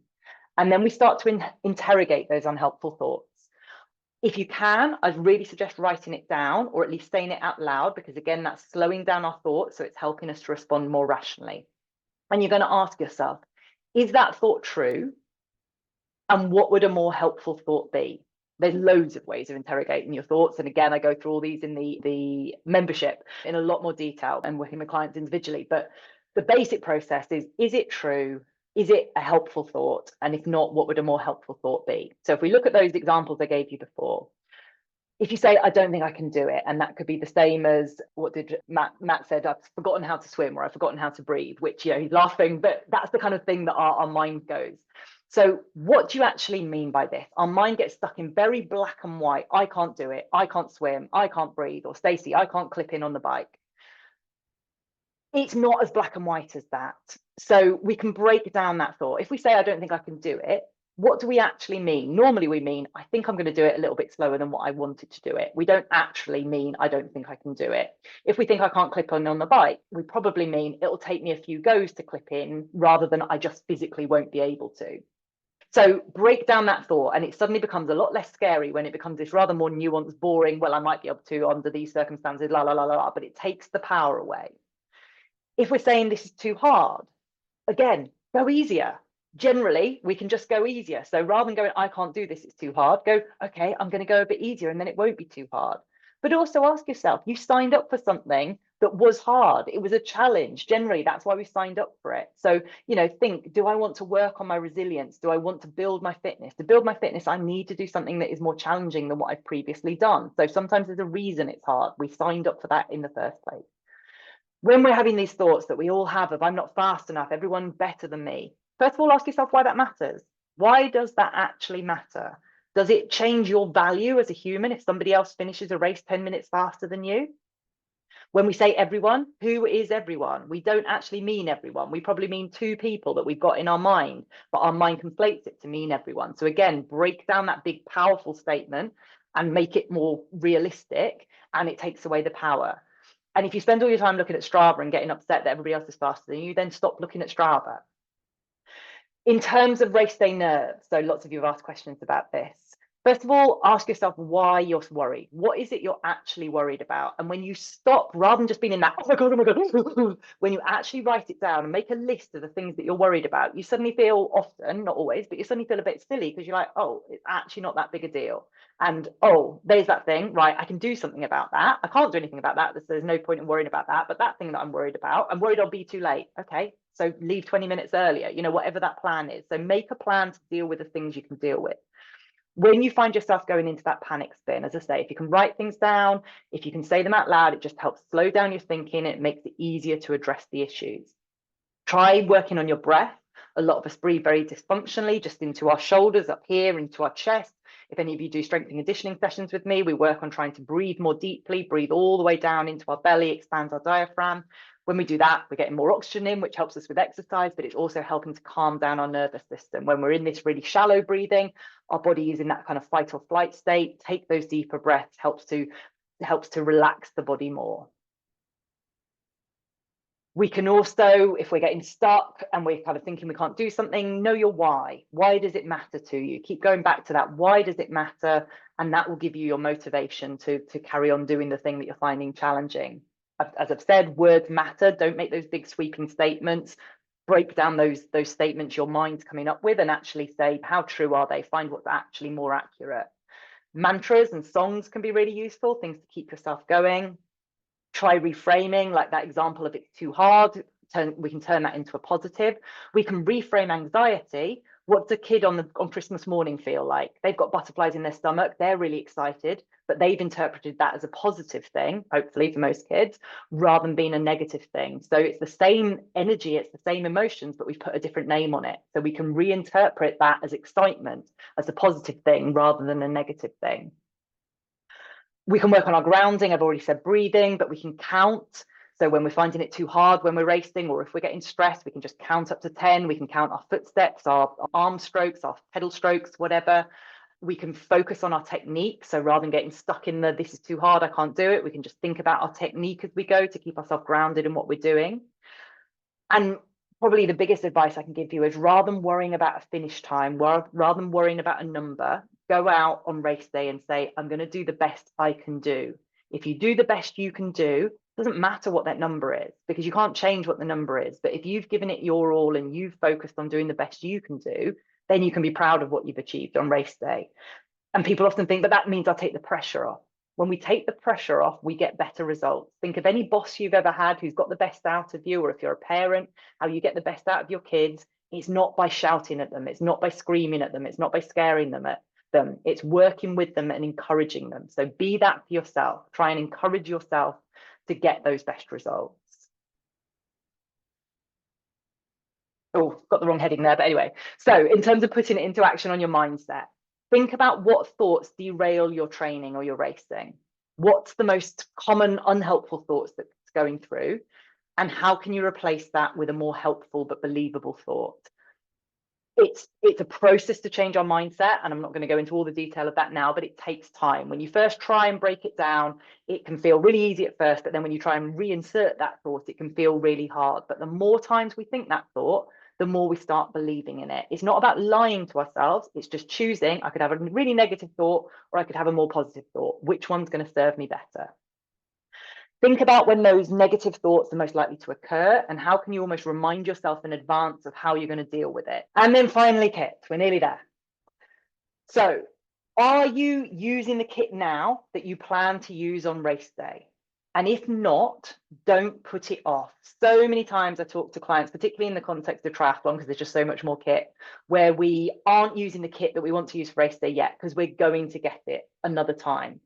And then we start to interrogate those unhelpful thoughts. If you can, I'd really suggest writing it down, or at least saying it out loud, because again, that's slowing down our thoughts, so it's helping us to respond more rationally. And you're going to ask yourself, is that thought true? And what would a more helpful thought be? There's loads of ways of interrogating your thoughts. And again, I go through all these in the membership in a lot more detail and working with clients individually. But the basic process is it true? Is it a helpful thought? And if not, what would a more helpful thought be? So if we look at those examples I gave you before, if you say, I don't think I can do it, and that could be the same as what did Matt said, I've forgotten how to swim, or I've forgotten how to breathe, which, you know, he's laughing, but that's the kind of thing that our mind goes. So what do you actually mean by this? Our mind gets stuck in very black and white. I can't do it. I can't swim. I can't breathe. Or Stacey, I can't clip in on the bike. It's not as black and white as that. So we can break down that thought. If we say, I don't think I can do it, what do we actually mean? Normally we mean, I think I'm going to do it a little bit slower than what I wanted to do it. We don't actually mean, I don't think I can do it. If we think I can't clip on the bike, we probably mean it'll take me a few goes to clip in rather than I just physically won't be able to. So break down that thought, and it suddenly becomes a lot less scary when it becomes this rather more nuanced, boring, well, I might be able to under these circumstances, la, la, la, la, but it takes the power away. If we're saying this is too hard, again, go easier. Generally, we can just go easier. So rather than going, I can't do this, it's too hard, go, okay, I'm going to go a bit easier, and then it won't be too hard. But also ask yourself, you signed up for something that was hard. It was a challenge. Generally, that's why we signed up for it. So, you know, think, do I want to work on my resilience? Do I want to build my fitness? To build my fitness, I need to do something that is more challenging than what I've previously done. So sometimes there's a reason it's hard. We signed up for that in the first place. When we're having these thoughts that we all have of, I'm not fast enough, everyone's better than me, first of all, ask yourself why that matters. Why does that actually matter? Does it change your value as a human if somebody else finishes a race 10 minutes faster than you? When we say everyone, who is everyone? We don't actually mean everyone. We probably mean two people that we've got in our mind, but our mind conflates it to mean everyone. So again, break down that big, powerful statement and make it more realistic, and it takes away the power. And if you spend all your time looking at Strava and getting upset that everybody else is faster than you, then stop looking at Strava. In terms of race day nerves, so lots of you have asked questions about this. First of all, ask yourself why you're worried. What is it you're actually worried about? And when you stop, rather than just being in that, oh my God, when you actually write it down and make a list of the things that you're worried about, you suddenly feel, often, not always, but you suddenly feel a bit silly because you're like, oh, it's actually not that big a deal. And, oh, there's that thing, right? I can do something about that. I can't do anything about that. There's no point in worrying about that. But that thing that I'm worried about, I'm worried I'll be too late. Okay, so leave 20 minutes earlier, you know, whatever that plan is. So make a plan to deal with the things you can deal with. When you find yourself going into that panic spin, as I say, if you can write things down, if you can say them out loud, it just helps slow down your thinking. It makes it easier to address the issues. Try working on your breath. A lot of us breathe very dysfunctionally, just into our shoulders, up here, into our chest. If any of you do strength and conditioning sessions with me, we work on trying to breathe more deeply, breathe all the way down into our belly, expand our diaphragm. When we do that, we're getting more oxygen in, which helps us with exercise, but it's also helping to calm down our nervous system. When we're in this really shallow breathing, our body is in that kind of fight or flight state. Take those deeper breaths, helps to relax the body more. We can also, if we're getting stuck and we're kind of thinking we can't do something, know your why. Why does it matter to you? Keep going back to that. Why does it matter? And that will give you your motivation to carry on doing the thing that you're finding challenging. As I've said, words matter. Don't make those big sweeping statements. Break down those statements your mind's coming up with and actually say, how true are they? Find what's actually more accurate. Mantras and songs can be really useful, things to keep yourself going. Try reframing, like that example of it's too hard. We can turn that into a positive. We can reframe anxiety. What's a kid on Christmas morning feel like? They've got butterflies in their stomach. They're really excited, but they've interpreted that as a positive thing, hopefully for most kids, rather than being a negative thing. So it's the same energy, it's the same emotions, but we've put a different name on it. So we can reinterpret that as excitement, as a positive thing rather than a negative thing. We can work on our grounding. I've already said breathing, but we can count. So when we're finding it too hard, when we're racing, or if we're getting stressed, we can just count up to 10. We can count our footsteps, our arm strokes, our pedal strokes, whatever. We can focus on our technique. So rather than getting stuck in the, this is too hard, I can't do it, we can just think about our technique as we go to keep ourselves grounded in what we're doing. And probably the biggest advice I can give you is rather than worrying about a finish time, rather than worrying about a number, go out on race day and say, I'm going to do the best I can do. If you do the best you can do, it doesn't matter what that number is because you can't change what the number is. But if you've given it your all and you've focused on doing the best you can do, then you can be proud of what you've achieved on race day. And people often think, but that means I'll take the pressure off. When we take the pressure off, we get better results. Think of any boss you've ever had who's got the best out of you, or if you're a parent, how you get the best out of your kids. It's not by shouting at them. It's not by screaming at them. It's not by scaring them at them. It's working with them and encouraging them. So be that for yourself. Try and encourage yourself to get those best results. Oh, got the wrong heading there, but anyway. So in terms of putting it into action on your mindset, think about what thoughts derail your training or your racing. What's the most common unhelpful thoughts that's going through? And how can you replace that with a more helpful but believable thought? It's a process to change our mindset, and I'm not going to go into all the detail of that now, but it takes time. When you first try and break it down, it can feel really easy at first, but then when you try and reinsert that thought, it can feel really hard. But the more times we think that thought, the more we start believing in it. It's not about lying to ourselves. It's just choosing, I could have a really negative thought or I could have a more positive thought. Which one's going to serve me better? Think about when those negative thoughts are most likely to occur and how can you almost remind yourself in advance of how you're going to deal with it. And then finally, kit. We're nearly there. So are you using the kit now that you plan to use on race day? And if not, don't put it off. So many times I talk to clients, particularly in the context of triathlon, because there's just so much more kit, where we aren't using the kit that we want to use for race day yet, because we're going to get it another time.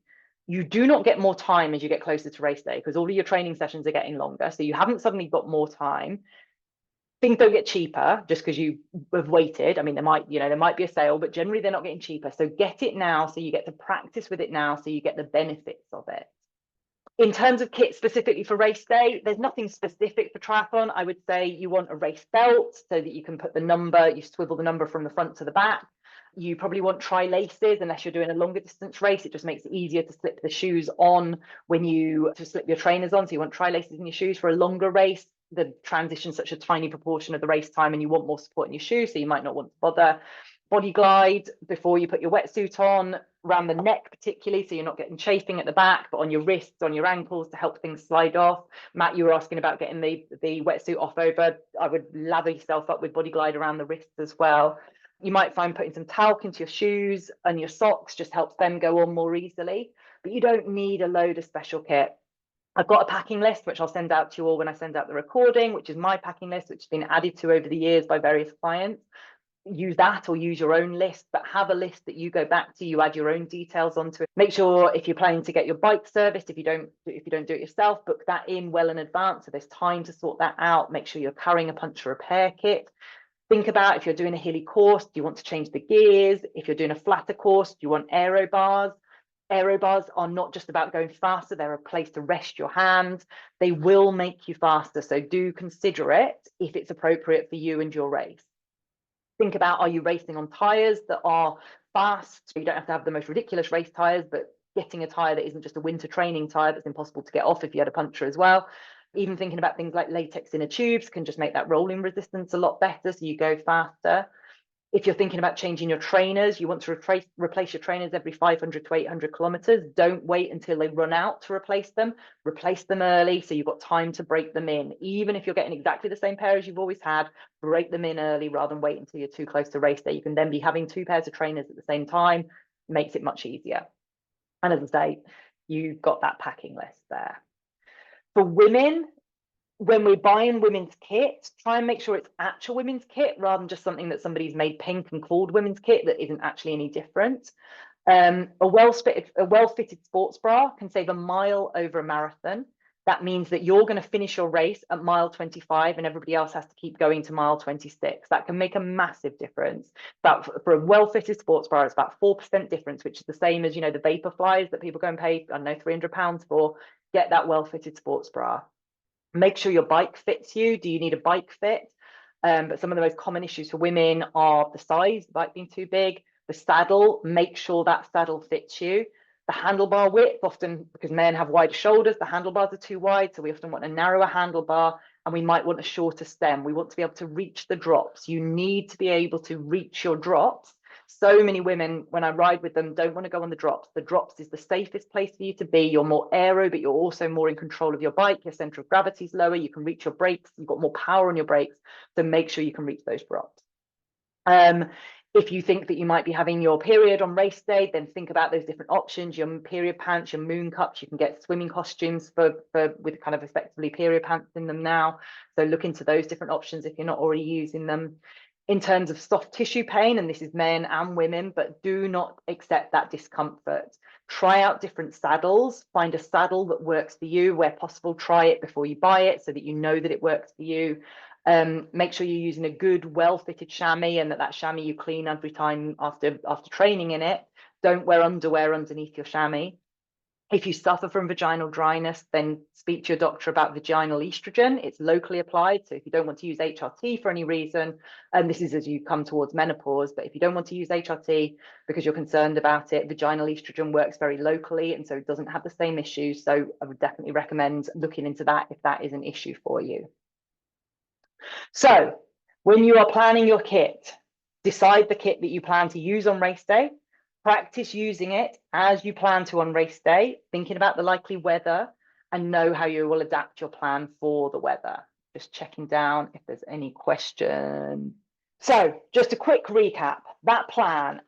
You do not get more time as you get closer to race day, because all of your training sessions are getting longer. So you haven't suddenly got more time. Things don't get cheaper just because you have waited. I mean, there might be a sale, but generally they're not getting cheaper. So get it now so you get to practice with it now so you get the benefits of it. In terms of kit specifically for race day, there's nothing specific for triathlon. I would say you want a race belt so that you can put the number, you swivel the number from the front to the back. You probably want tri-laces unless you're doing a longer distance race. It just makes it easier to slip the shoes on to slip your trainers on. So you want tri-laces in your shoes for a longer race. The transition's such a tiny proportion of the race time and you want more support in your shoes, so you might not want to bother. Body glide before you put your wetsuit on, around the neck particularly, so you're not getting chafing at the back, but on your wrists, on your ankles to help things slide off. Matt, you were asking about getting the wetsuit off over. I would lather yourself up with body glide around the wrists as well. You might find putting some talc into your shoes and your socks just helps them go on more easily, but you don't need a load of special kit. I've got a packing list, which I'll send out to you all when I send out the recording, which is my packing list, which has been added to over the years by various clients. Use that or use your own list, but have a list that you go back to, you add your own details onto it. Make sure if you're planning to get your bike serviced, if you don't do it yourself, book that in well in advance so there's time to sort that out. Make sure you're carrying a puncture repair kit. Think about if you're doing a hilly course, do you want to change the gears? If you're doing a flatter course, do you want aero bars? Aero bars are not just about going faster, they're a place to rest your hands. They will make you faster, so do consider it if it's appropriate for you and your race. Think about, are you racing on tyres that are fast? You don't have to have the most ridiculous race tyres, but getting a tyre that isn't just a winter training tyre that's impossible to get off if you had a puncture as well. Even thinking about things like latex inner tubes can just make that rolling resistance a lot better, so you go faster. If you're thinking about changing your trainers, you want to replace your trainers every 500 to 800 kilometers. Don't wait until they run out to replace them. Replace them early so you've got time to break them in. Even if you're getting exactly the same pair as you've always had, break them in early rather than wait until you're too close to race day. You can then be having 2 pairs of trainers at the same time. It makes it much easier. And as I say, you've got that packing list there. For women, when we're buying women's kit, try and make sure it's actual women's kit rather than just something that somebody's made pink and called women's kit that isn't actually any different. A well-fitted sports bra can save a mile over a marathon. That means that you're going to finish your race at mile 25 and everybody else has to keep going to mile 26. That can make a massive difference. But for a well-fitted sports bra, it's about 4% difference, which is the same as, you know, the Vaporflies that people go and pay, I don't know, £300 for. Get that well-fitted sports bra. Make sure your bike fits you. Do you need a bike fit? But some of the most common issues for women are the size, the bike being too big, the saddle, make sure that saddle fits you. The handlebar width, often because men have wider shoulders, the handlebars are too wide, so we often want a narrower handlebar, and we might want a shorter stem. We want to be able to reach the drops. You need to be able to reach your drops. So many women, when I ride with them, don't want to go on the drops. The drops is the safest place for you to be. You're more aero, but you're also more in control of your bike. Your center of gravity is lower. You can reach your brakes. You've got more power on your brakes. So make sure you can reach those drops. If you think that you might be having your period on race day, then think about those different options. Your period pants, your moon cups. You can get swimming costumes with kind of effectively period pants in them now. So look into those different options if you're not already using them. In terms of soft tissue pain, and this is men and women, but do not accept that discomfort. Try out different saddles. Find a saddle that works for you. Where possible, try it before you buy it so that you know that it works for you. Make sure you're using a good, well-fitted chamois and that chamois you clean every time after training in it. Don't wear underwear underneath your chamois. If you suffer from vaginal dryness, then speak to your doctor about vaginal estrogen. It's locally applied. So if you don't want to use HRT for any reason, and this is as you come towards menopause, but if you don't want to use HRT because you're concerned about it, vaginal estrogen works very locally, and so it doesn't have the same issues. So I would definitely recommend looking into that if that is an issue for you. So when you are planning your kit, decide the kit that you plan to use on race day. Practice using it as you plan to on race day, thinking about the likely weather, and know how you will adapt your plan for the weather. Just checking down if there's any question. So just a quick recap, that plan,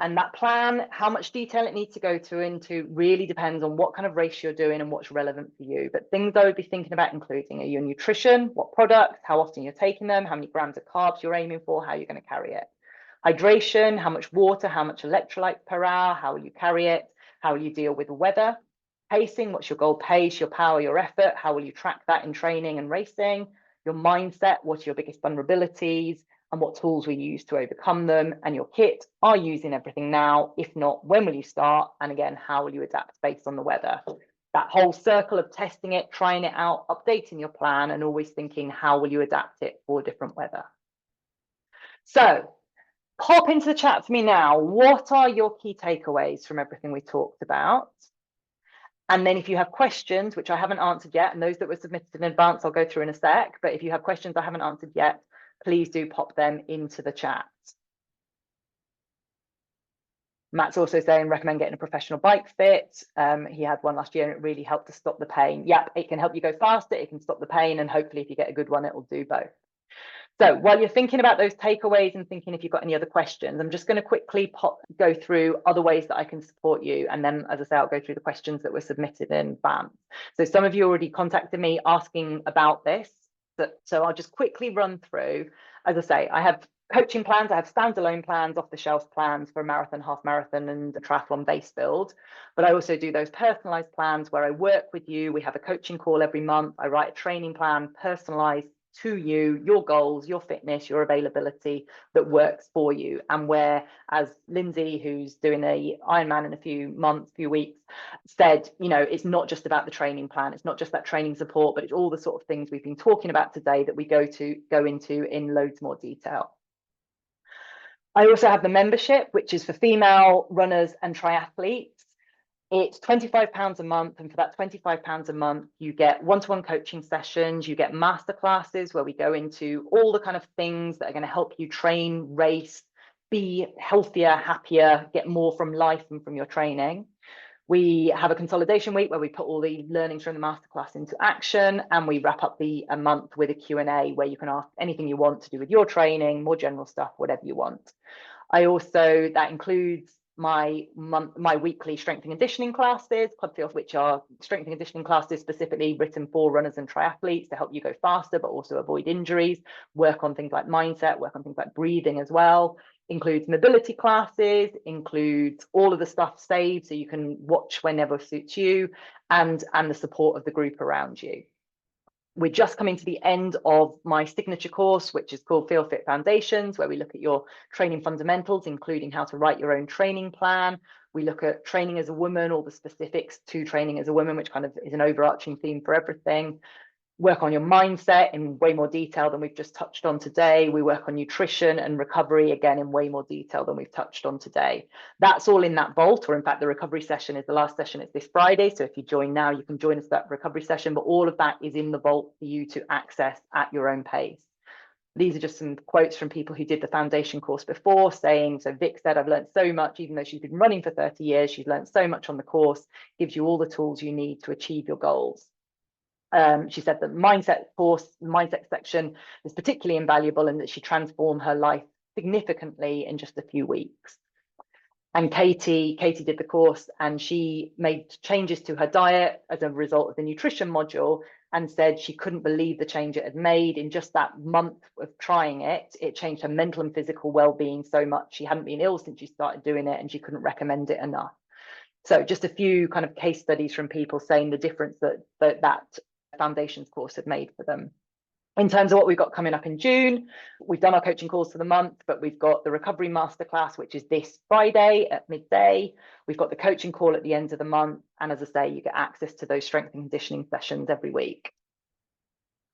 how much detail it needs to go into really depends on what kind of race you're doing and what's relevant for you. But things I would be thinking about including are your nutrition, what products, how often you're taking them, how many grams of carbs you're aiming for, how you're going to carry it. Hydration, how much water, how much electrolytes per hour, how will you carry it, how will you deal with the weather. Pacing, what's your goal pace, your power, your effort, how will you track that in training and racing. Your mindset, what are your biggest vulnerabilities, and what tools will you use to overcome them. And your kit, are you using everything now? If not, when will you start? And again, how will you adapt based on the weather? That whole circle of testing it, trying it out, updating your plan, and always thinking, how will you adapt it for different weather? So pop into the chat for me now. What are your key takeaways from everything we talked about? And then if you have questions, which I haven't answered yet, and those that were submitted in advance, I'll go through in a sec. But if you have questions I haven't answered yet, please do pop them into the chat. Matt's also saying, recommend getting a professional bike fit. He had one last year and it really helped to stop the pain. Yep, it can help you go faster, it can stop the pain, and hopefully if you get a good one, it will do both. So while you're thinking about those takeaways and thinking if you've got any other questions, I'm just going to quickly go through other ways that I can support you. And then, as I say, I'll go through the questions that were submitted in advance. So some of you already contacted me asking about this. So I'll just quickly run through. As I say, I have coaching plans. I have standalone plans, off-the-shelf plans for a marathon, half marathon, and a triathlon base build. But I also do those personalized plans where I work with you. We have a coaching call every month. I write a training plan, personalized to you, your goals, your fitness, your availability that works for you. And where, as Lindsay, who's doing a Ironman in a few weeks, said, you know, it's not just about the training plan. It's not just that training support, but it's all the sort of things we've been talking about today that we go into in loads more detail. I also have the membership, which is for female runners and triathletes. It's £25 a month, and for that £25 a month, you get one-to-one coaching sessions, you get masterclasses where we go into all the kind of things that are going to help you train, race, be healthier, happier, get more from life and from your training. We have a consolidation week where we put all the learnings from the masterclass into action, and we wrap up the a month with a Q&A where you can ask anything you want to do with your training, more general stuff, whatever you want. That includes my weekly strength and conditioning classes, Club Feel, which are strength and conditioning classes specifically written for runners and triathletes to help you go faster, but also avoid injuries, work on things like mindset, work on things like breathing as well. Includes mobility classes, includes all of the stuff saved so you can watch whenever suits you, and the support of the group around you. We're just coming to the end of my signature course, which is called Feel Fit Foundations, where we look at your training fundamentals, including how to write your own training plan. We look at training as a woman, all the specifics to training as a woman, which kind of is an overarching theme for everything. Work on your mindset in way more detail than we've just touched on today. We work on nutrition and recovery, again, in way more detail than we've touched on today. That's all in that vault, or in fact, the recovery session is the last session. It's this Friday. So if you join now, you can join us for that recovery session, but all of that is in the vault for you to access at your own pace. These are just some quotes from people who did the foundation course before, saying, so Vic said, I've learned so much, even though she's been running for 30 years, she's learned so much on the course, gives you all the tools you need to achieve your goals. She said the mindset section is particularly invaluable, and that she transformed her life significantly in just a few weeks. And Katie did the course, and she made changes to her diet as a result of the nutrition module, and said she couldn't believe the change it had made in just that month of trying it. It changed her mental and physical well-being so much. She hadn't been ill since she started doing it, and she couldn't recommend it enough. So just a few kind of case studies from people saying the difference that foundations course had made for them. In terms of what we've got coming up in June, we've done our coaching calls for the month, but we've got the recovery masterclass, which is this Friday at midday. We've got the coaching call at the end of the month. And as I say, you get access to those strength and conditioning sessions every week.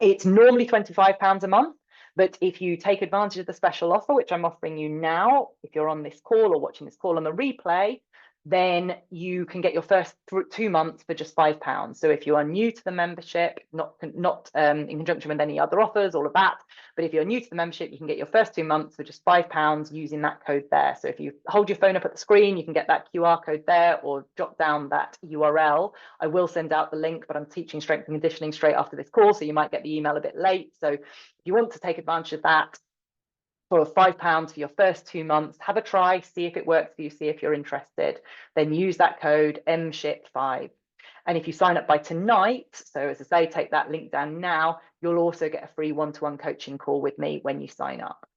It's normally £25 a month, but if you take advantage of the special offer, which I'm offering you now, if you're on this call or watching this call on the replay, then you can get your first 2 months for just £5. So if you are new to the membership, not in conjunction with any other offers, all of that, but if you're new to the membership, you can get your first 2 months for just £5 using that code there. So if you hold your phone up at the screen, you can get that QR code there, or jot down that URL. I will send out the link, but I'm teaching strength and conditioning straight after this call, so you might get the email a bit late. So if you want to take advantage of that, for £5 for your first 2 months, have a try, see if it works for you, see if you're interested, then use that code MSHIP5. And if you sign up by tonight, so as I say, take that link down now, you'll also get a free one-to-one coaching call with me when you sign up.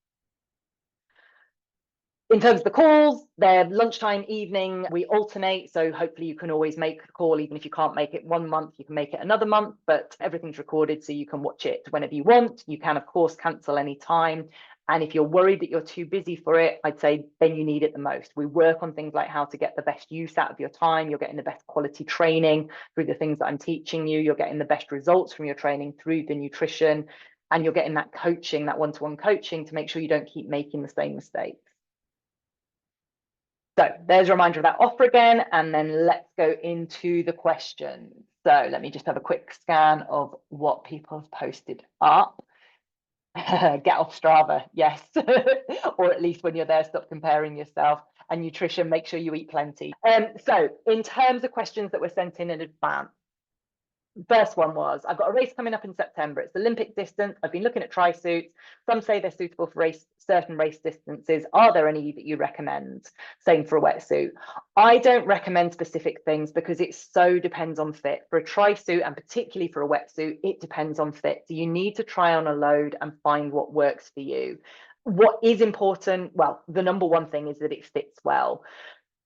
In terms of the calls, they're lunchtime, evening, we alternate. So hopefully you can always make the call, even if you can't make it 1 month, you can make it another month, but everything's recorded so you can watch it whenever you want. You can, of course, cancel any time. And if you're worried that you're too busy for it, I'd say then you need it the most. We work on things like how to get the best use out of your time. You're getting the best quality training through the things that I'm teaching you. You're getting the best results from your training through the nutrition, and you're getting that coaching, that one-to-one coaching, to make sure you don't keep making the same mistakes. So there's a reminder of that offer again, and then let's go into the questions. So let me just have a quick scan of what people have posted up. Get off Strava, yes. Or at least when you're there, stop comparing yourself. And nutrition, make sure you eat plenty. So in terms of questions that were sent in advance, first one was, I've got a race coming up in September. It's Olympic distance. I've been looking at tri-suits. Some say they're suitable for certain race distances. Are there any that you recommend? Same for a wetsuit. I don't recommend specific things because it so depends on fit. For a tri-suit, and particularly for a wetsuit, it depends on fit. So you need to try on a load and find what works for you. What is important? Well, the number one thing is that it fits well.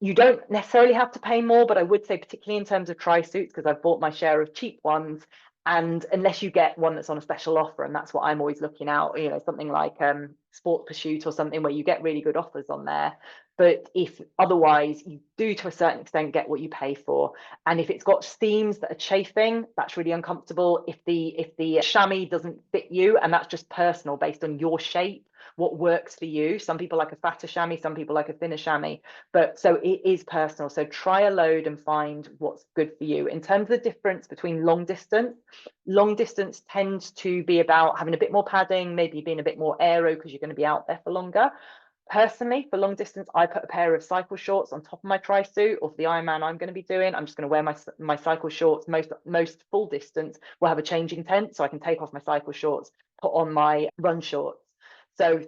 You don't necessarily have to pay more, but I would say, particularly in terms of tri-suits, because I've bought my share of cheap ones, and unless you get one that's on a special offer, and that's what I'm always looking out, you know, something like Sport Pursuit or something where you get really good offers on there. But if otherwise, you do to a certain extent get what you pay for. And if it's got seams that are chafing, that's really uncomfortable. If the chamois doesn't fit you, and that's just personal based on your shape, what works for you. Some people like a fatter chamois, some people like a thinner chamois, but so it is personal. So try a load and find what's good for you. In terms of the difference between long distance tends to be about having a bit more padding, maybe being a bit more aero because you're going to be out there for longer. Personally, for long distance, I put a pair of cycle shorts on top of my tri suit, or for the Ironman I'm going to be doing, I'm just going to wear my cycle shorts. Most full distance will have a changing tent, so I can take off my cycle shorts, put on my run shorts. So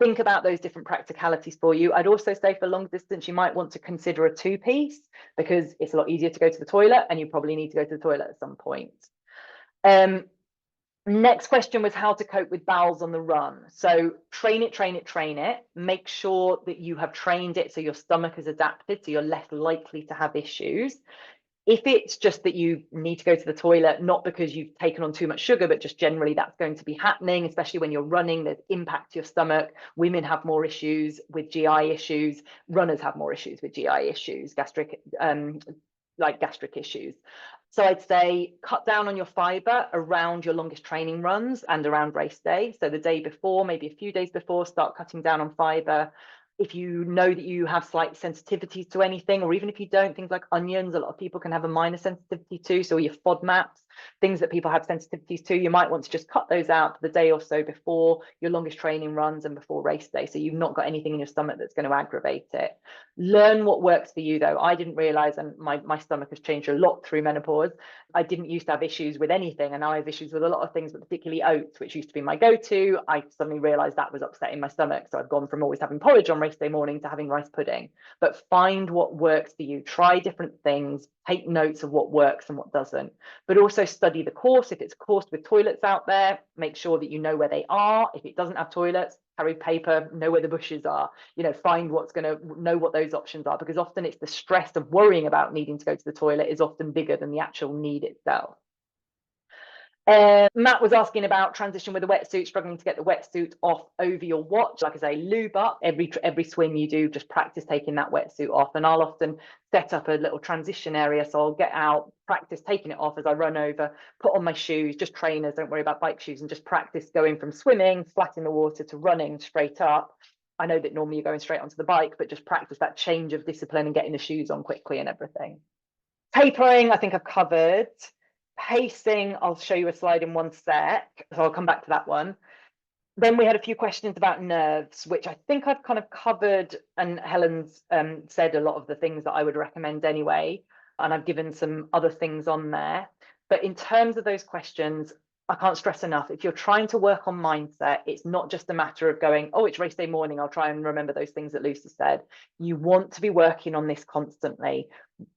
think about those different practicalities for you. I'd also say for long distance, you might want to consider a two-piece because it's a lot easier to go to the toilet, and you probably need to go to the toilet at some point. Next question was how to cope with bowels on the run. So train it. Make sure that you have trained it so your stomach is adapted, so you're less likely to have issues. If it's just that you need to go to the toilet, not because you've taken on too much sugar, but just generally that's going to be happening, especially when you're running, there's impact to your stomach. Women have more issues with GI issues. Runners have more issues with GI issues, gastric issues. So I'd say cut down on your fiber around your longest training runs and around race day. So the day before, maybe a few days before, start cutting down on fiber. If you know that you have slight sensitivities to anything, or even if you don't, things like onions, a lot of people can have a minor sensitivity to. So your FODMAPs, things that people have sensitivities to, you might want to just cut those out the day or so before your longest training runs and before race day. So you've not got anything in your stomach that's going to aggravate it. Learn what works for you, though. I didn't realize, and my stomach has changed a lot through menopause. I didn't used to have issues with anything, and now I have issues with a lot of things, but particularly oats, which used to be my go-to. I suddenly realized that was upsetting my stomach. So I've gone from always having porridge on race day morning to having rice pudding. But find what works for you. Try different things. Take notes of what works and what doesn't. But also study the course. If it's a course with toilets out there, make sure that you know where they are. If it doesn't have toilets, carry paper, know where the bushes are, find what's going to know what those options are, because often it's the stress of worrying about needing to go to the toilet is often bigger than the actual need itself. Matt was asking about transition with a wetsuit, struggling to get the wetsuit off over your watch. Like I say, lube up every swim you do, just practice taking that wetsuit off. And I'll often set up a little transition area. So I'll get out, practice taking it off as I run over, put on my shoes, just trainers, don't worry about bike shoes, and just practice going from swimming flat in the water to running straight up. I know that normally you're going straight onto the bike, but just practice that change of discipline and getting the shoes on quickly and everything. Tapering, I think I've covered. Pacing, I'll show you a slide in one sec, so I'll come back to that one. Then we had a few questions about nerves, which I think I've kind of covered, and Helen's said a lot of the things that I would recommend anyway, and I've given some other things on there. But in terms of those questions, I can't stress enough, if you're trying to work on mindset, it's not just a matter of going, oh, it's race day morning, I'll try and remember those things that Lucy said. You want to be working on this constantly.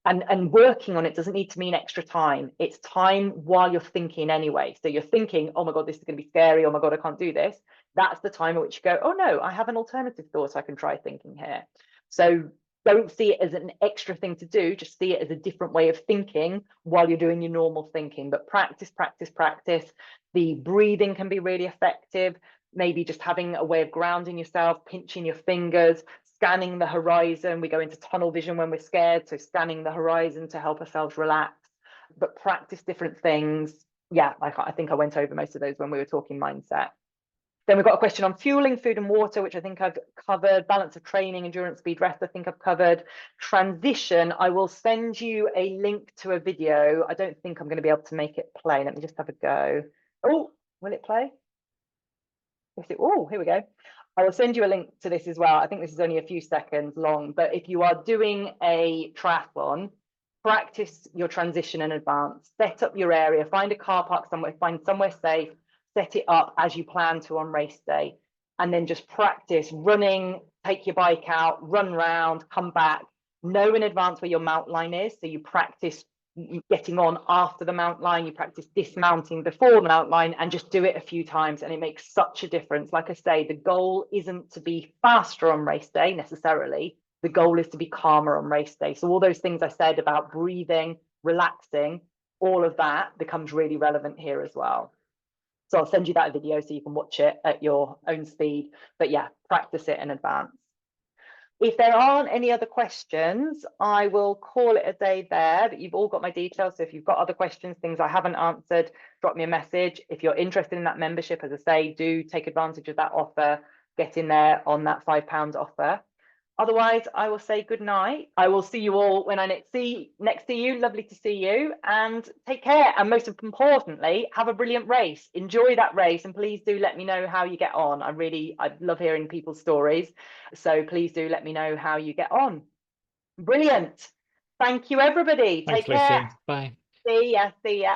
And working on it doesn't need to mean extra time. It's time while you're thinking anyway. So you're thinking, oh my God, this is going to be scary. Oh my God, I can't do this. That's the time at which you go, oh no, I have an alternative thought I can try thinking here. So don't see it as an extra thing to do. Just see it as a different way of thinking while you're doing your normal thinking. But practice. The breathing can be really effective. Maybe just having a way of grounding yourself, pinching your fingers, scanning the horizon. We go into tunnel vision when we're scared, so scanning the horizon to help ourselves relax. But practice different things. Yeah, I think I went over most of those when we were talking mindset. Then we've got a question on fueling, food and water, which I think I've covered. Balance of training, endurance, speed, rest, I think I've covered. Transition, I will send you a link to a video. I don't think I'm going to be able to make it play. Let me just have a go. Oh, will it play? Oh, here we go. I will send you a link to this as well. I think this is only a few seconds long, but if you are doing a triathlon, practice your transition in advance. Set up your area, find a car park somewhere, find somewhere safe, set it up as you plan to on race day, and then just practice running, take your bike out, run round, come back, know in advance where your mount line is. So you practice getting on after the mount line, you practice dismounting before the mount line, and just do it a few times, and it makes such a difference. Like I say, the goal isn't to be faster on race day necessarily. The goal is to be calmer on race day. So all those things I said about breathing, relaxing, all of that becomes really relevant here as well. So I'll send you that video so you can watch it at your own speed. But yeah, practice it in advance. If there aren't any other questions, I will call it a day there, but you've all got my details. So if you've got other questions, things I haven't answered, drop me a message. If you're interested in that membership, as I say, do take advantage of that offer. get in there on that £5 offer. Otherwise, I will say good night. I will see you all when I next see you. Lovely to see you, and take care. And most importantly, have a brilliant race. Enjoy that race, and please do let me know how you get on. I love hearing people's stories. So please do let me know how you get on. Brilliant. Thank you, everybody. Thanks, Take care. Lucy. Bye. See ya. See ya.